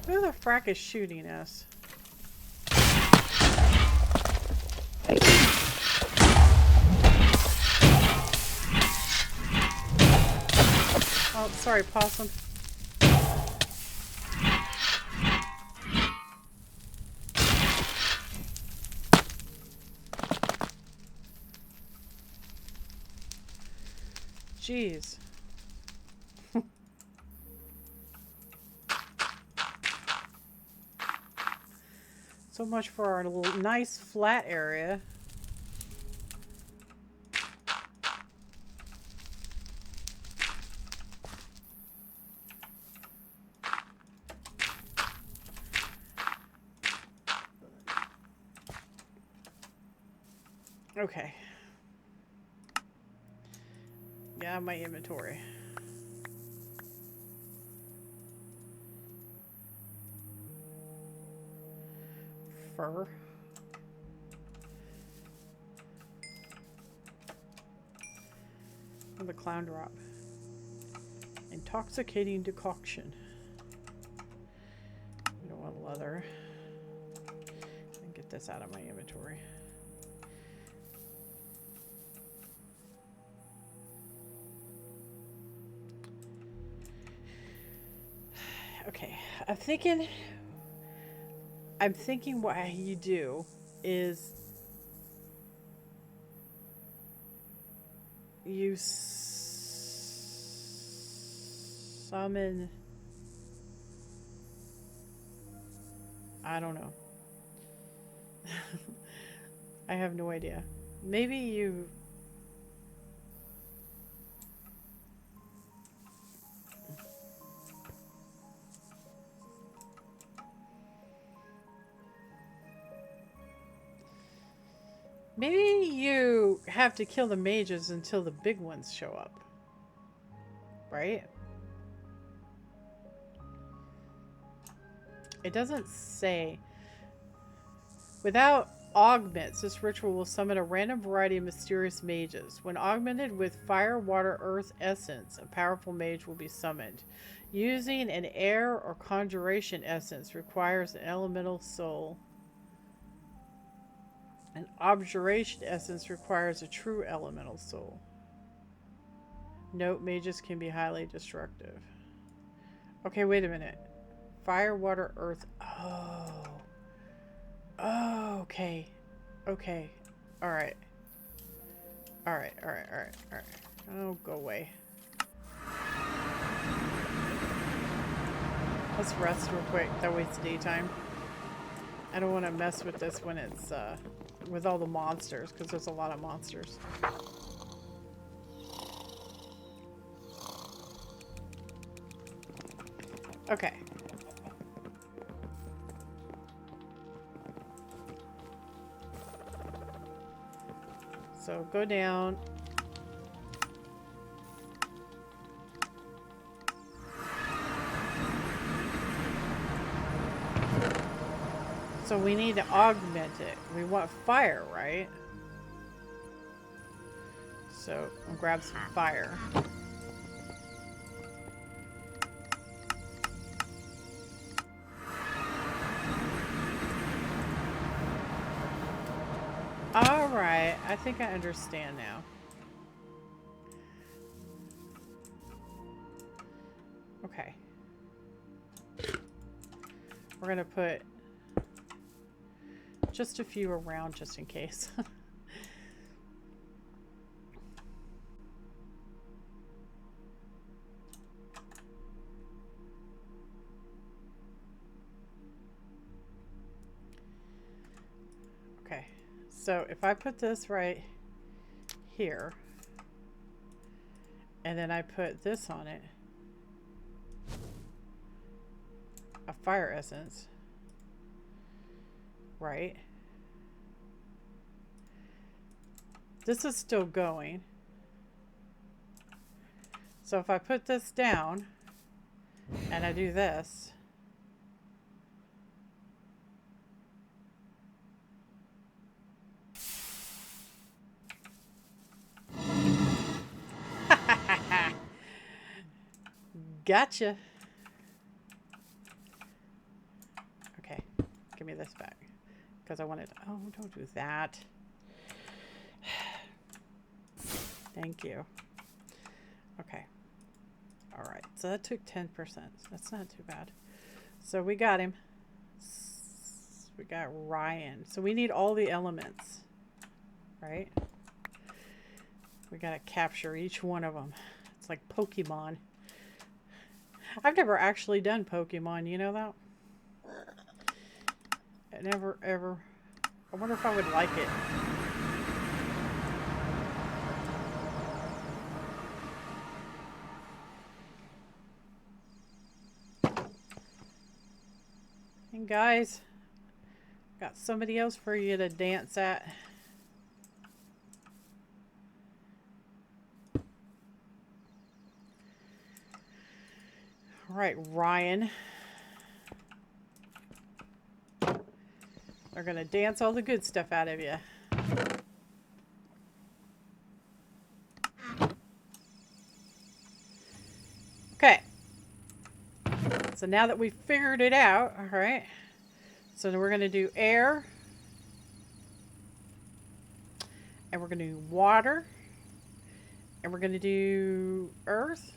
Who the frack is shooting us? Oh, sorry, possum. Jeez. So much for our little nice flat area. Okay. Yeah, my inventory. Fur. The clown drop. Intoxicating decoction. We don't want leather. And get this out of my inventory. Okay, I'm thinking what you do is you summon, I don't know. I have no idea. Maybe you Maybe you have to kill the mages until the big ones show up. Right? It doesn't say. Without augments, this ritual will summon a random variety of mysterious mages. When augmented with fire, water, earth essence, a powerful mage will be summoned. Using an air or conjuration essence requires an elemental soul. An abjuration essence requires a true elemental soul. Note, mages can be highly destructive. Okay, wait a minute. Fire, water, earth. Oh. Oh, okay. Okay. Alright. Alright. Oh, go away. Let's rest real quick. That wastes daytime. I don't want to mess with this when it's, with all the monsters, because there's a lot of monsters. Okay. So go down. So we need to augment it. We want fire, right? So I'll grab some fire. Alright, I think I understand now. Okay. We're gonna put just a few around just in case. Okay, so if I put this right here, and then I put this on it, a fire essence, right? This is still going. So if I put this down and I do this, gotcha. Okay, give me this back because I wanted. Oh, don't do that. Thank you. Okay. All right. So that took 10%. That's not too bad. So we got him. We got Ryan. So we need all the elements, right? We got to capture each one of them. It's like Pokemon. I've never actually done Pokemon. You know that? I never, ever. I wonder if I would like it. And guys, got somebody else for you to dance at. All right, Ryan. They're gonna dance all the good stuff out of you. Okay. So now that we've figured it out, all right. So we're gonna do air. And we're gonna do water. And we're gonna do earth.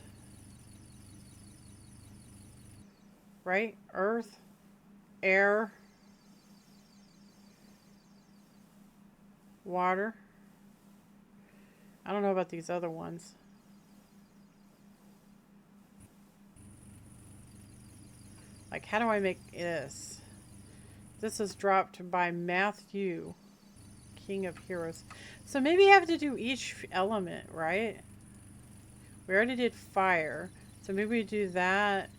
Right? Earth, air, water. I don't know about these other ones. Like, how do I make this? This is dropped by Matthew, King of Heroes. So maybe you have to do each element, right? We already did fire. So maybe we do that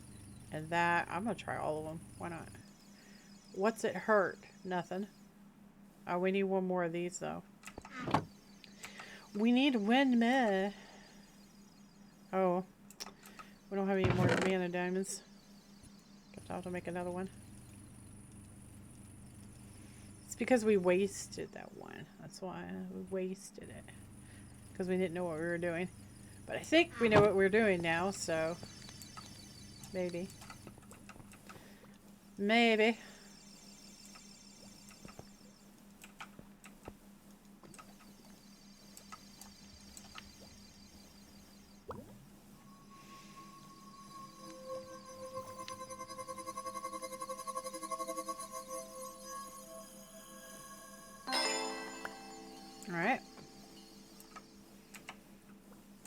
and that. I'm going to try all of them. Why not? What's it hurt? Nothing. Oh, we need one more of these, though. We need windmill. Oh. We don't have any more mana diamonds. Guess I'll have to make another one. It's because we wasted that one. That's why we wasted it. Because we didn't know what we were doing. But I think we know what we're doing now, so... Maybe. Maybe. Alright.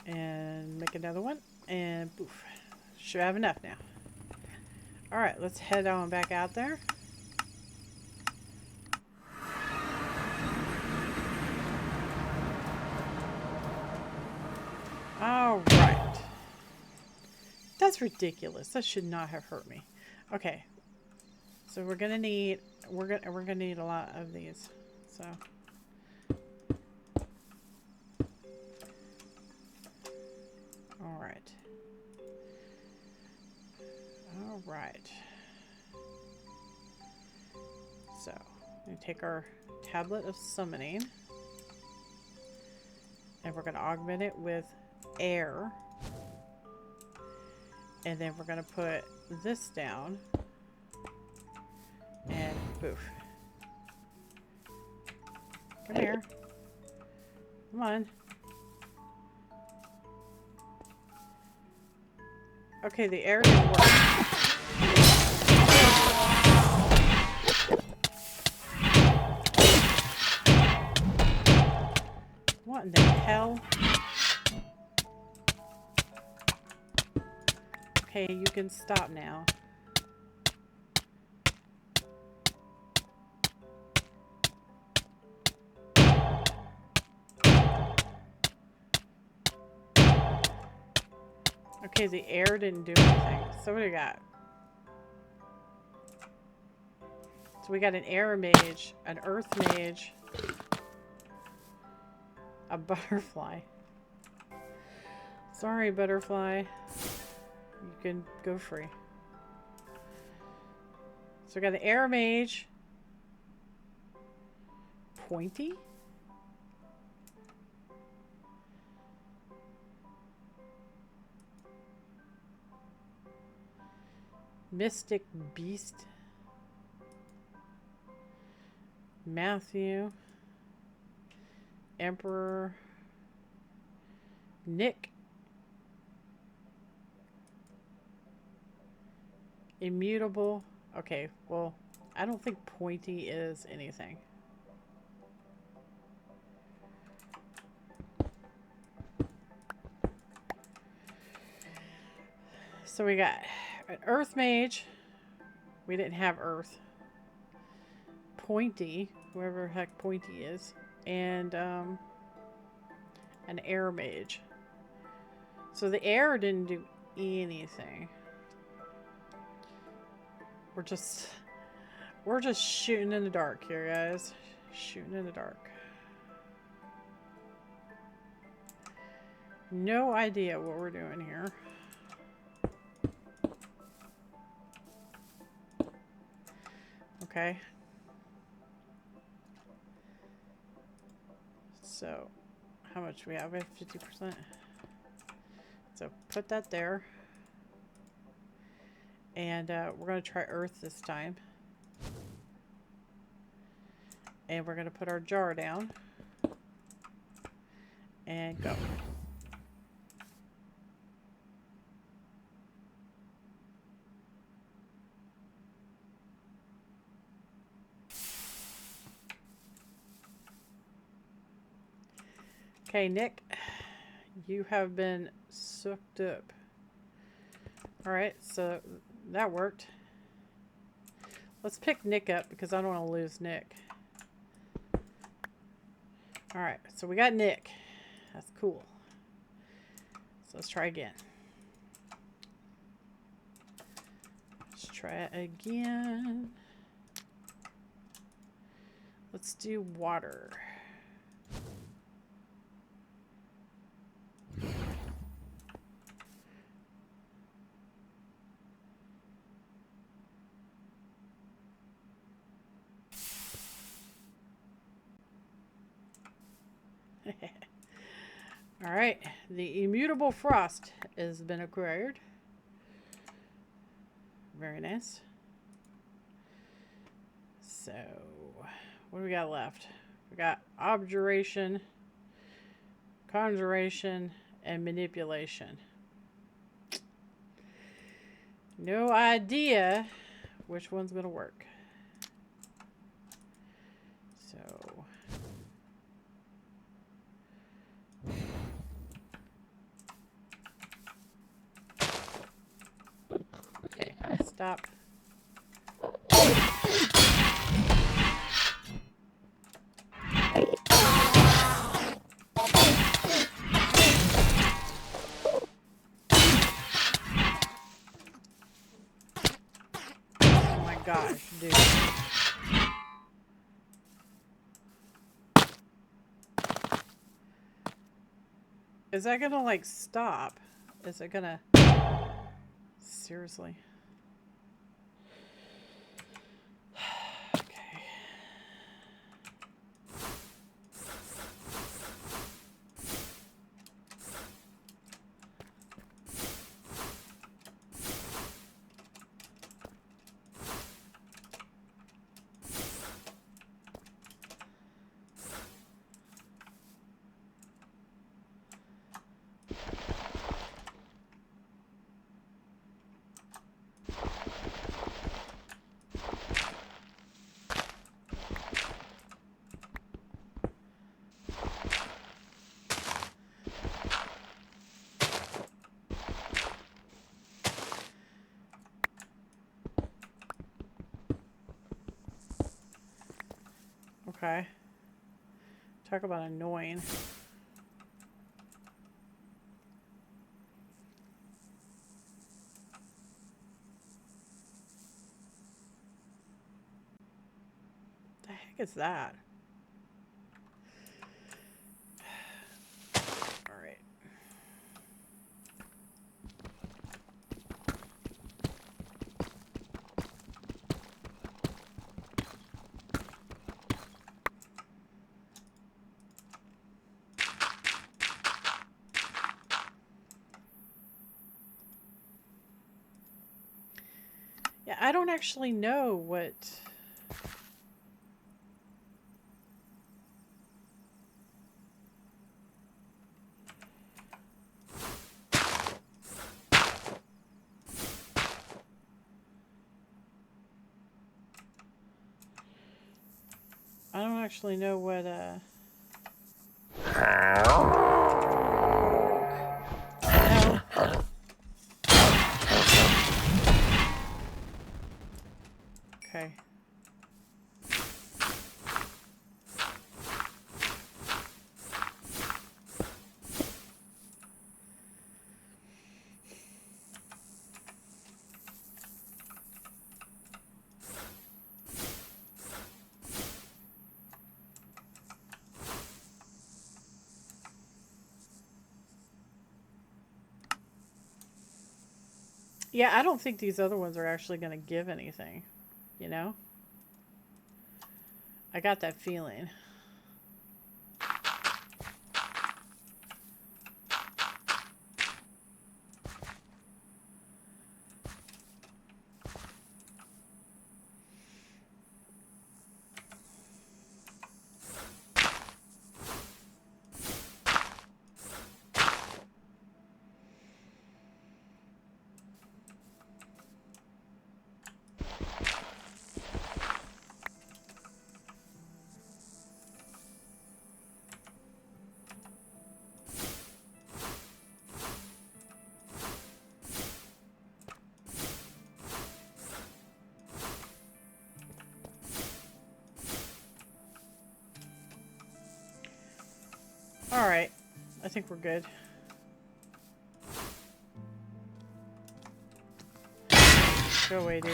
And make another one. And poof. Should have enough now. Alright, let's head on back out there. Alright. That's ridiculous. That should not have hurt me. Okay. So we're gonna need a lot of these. So alright. Alright. So we take our tablet of summoning and we're gonna augment it with air. And then we're gonna put this down. And poof. Come here. Come on. Okay, the air didn't work. What in the hell? Okay, you can stop now. Okay, the air didn't do anything. So what do we got? So we got an air mage, an earth mage, a butterfly. Sorry, butterfly. You can go free. So we got an air mage. Pointy? Mystic Beast. Matthew. Emperor. Nick. Immutable. Okay, well, I don't think Pointy is anything. So we got an Earth Mage. We didn't have Earth. Pointy, whoever the heck Pointy is. And an Air Mage. So the air didn't do anything. We're just shooting in the dark here, guys. Shooting in the dark. No idea what we're doing here. Okay. So, how much do we have? We have 50%. So, put that there. And we're going to try Earth this time. And we're going to put our jar down. And go. Okay, Nick, you have been sucked up. Alright, so that worked. Let's pick Nick up because I don't want to lose Nick. Alright, so we got Nick. That's cool. So let's try again. Let's try it again. Let's do water. Alright, the immutable frost has been acquired. Very nice. So, what do we got left? We got objuration, conjuration, and manipulation. No idea which one's going to work. So, okay, stop. Oh my gosh, dude. Is that gonna like stop? Is it gonna... Seriously? Okay. Okay. Talk about annoying. The heck is that? All right. Yeah, I don't actually know what... I don't actually know what, no. Okay. Yeah, I don't think these other ones are actually going to give anything, you know? I got that feeling. Alright. I think we're good. Go away, dude.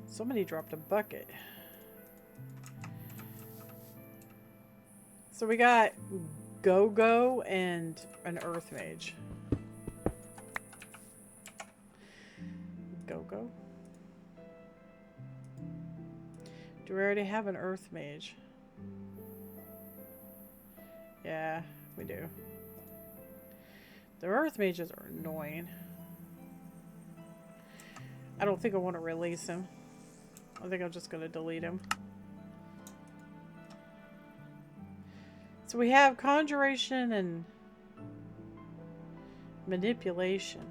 Somebody dropped a bucket. So we got Go-Go and an Earth Mage. Go-Go? Do we already have an earth mage? Yeah, we do. The earth mages are annoying. I don't think I want to release him. I think I'm just going to delete him. So we have conjuration and manipulation.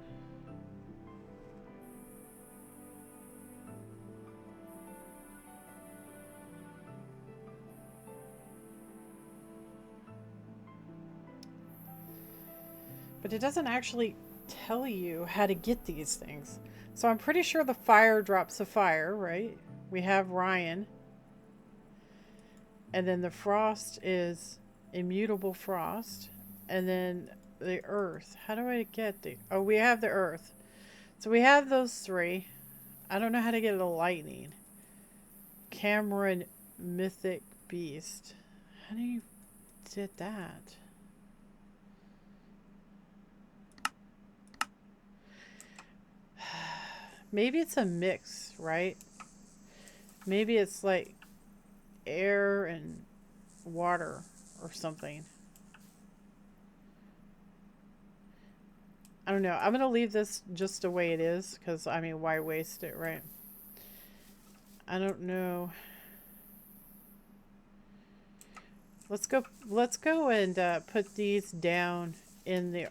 But it doesn't actually tell you how to get these things. So I'm pretty sure the fire drops a fire, right? We have Ryan. And then the frost is immutable frost. And then the earth. How do I get the... Oh, we have the earth. So we have those three. I don't know how to get the lightning. Cameron Mythic Beast. How do you did that? Maybe it's a mix, right? Maybe it's like air and water or something. I don't know. I'm going to leave this just the way it is because, I mean, why waste it, right? I don't know. Let's go and put these down in the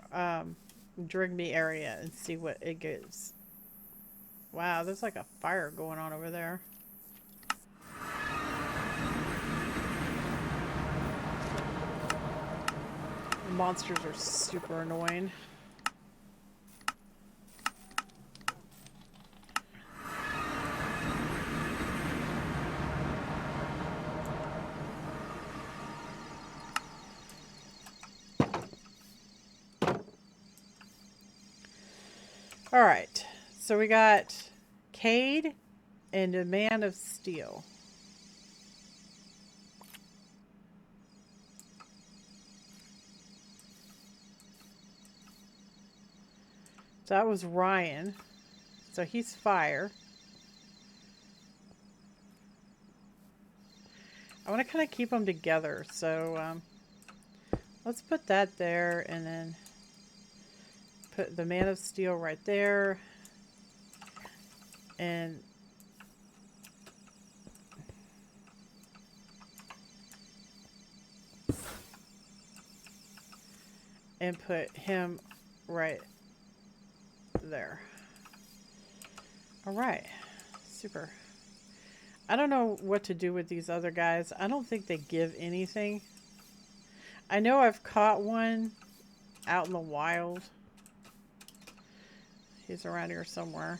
drink me area and see what it gives. Wow, there's like a fire going on over there. The monsters are super annoying. Alright, so we got Cade and a Man of Steel. So that was Ryan. So he's fire. I want to kind of keep them together. So let's put that there and then put the Man of Steel right there. And put him right there. All right, super. I don't know what to do with these other guys. I don't think they give anything. I know I've caught one out in the wild. He's around here somewhere.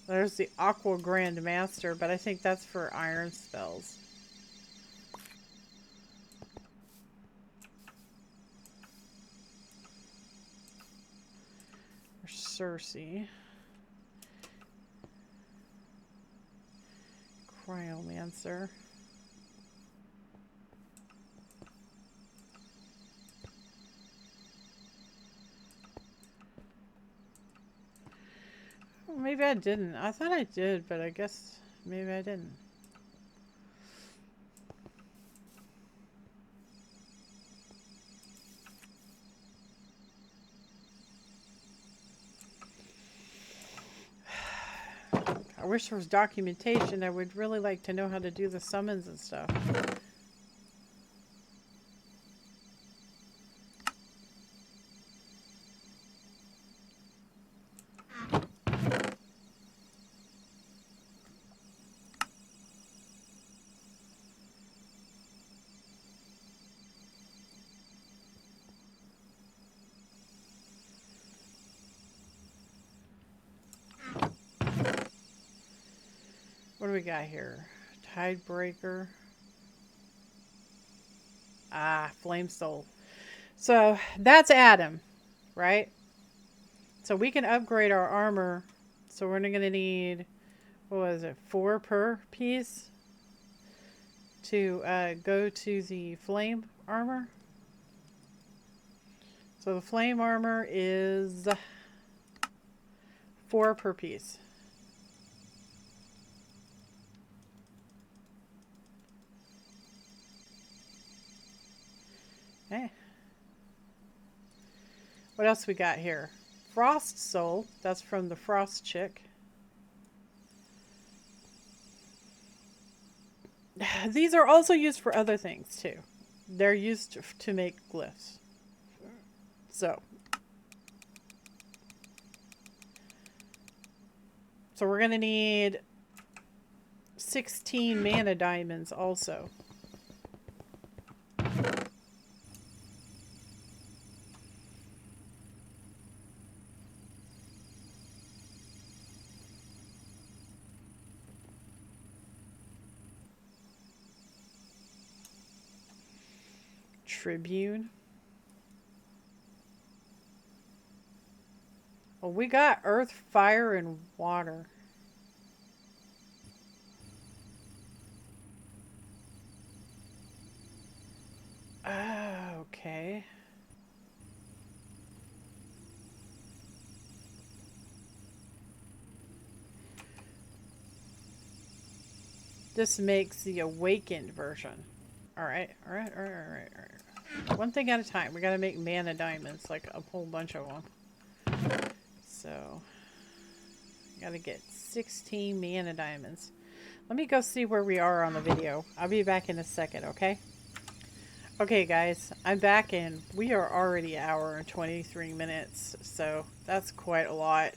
There's the Aqua Grand Master, but I think that's for iron spells. Or Cersei. Cryomancer. Maybe I didn't. I thought I did, but I guess maybe I didn't. I wish there was documentation. I would really like to know how to do the summons and stuff. What do we got here? Tidebreaker. Ah, Flame Soul. So that's Adam, right? So we can upgrade our armor. So we're going to need, what was it, 4 per piece to go to the flame armor. So the flame armor is 4 per piece. Okay. What else we got here? Frost Soul. That's from the Frost Chick. These are also used for other things too. They're used to make glyphs. So we're going to need 16 mana diamonds also. Tribune. Well, we got earth, fire, and water. Okay. This makes the awakened version. Alright. One thing at a time. We gotta make mana diamonds, like a whole bunch of them. So, gotta get 16 mana diamonds. Let me go see where we are on the video. I'll be back in a second, okay? Okay, guys, I'm back and we are already an hour and 23 minutes, so that's quite a lot.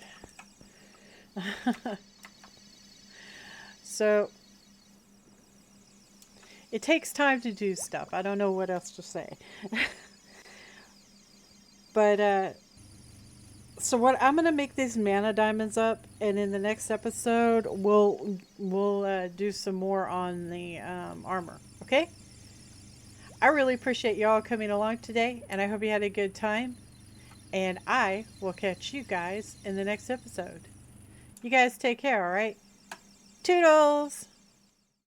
So, it takes time to do stuff. I don't know what else to say. But, so what I'm gonna make these mana diamonds up, and in the next episode we'll do some more on the armor. Okay. I really appreciate y'all coming along today, and I hope you had a good time. And I will catch you guys in the next episode. You guys take care. All right. Toodles.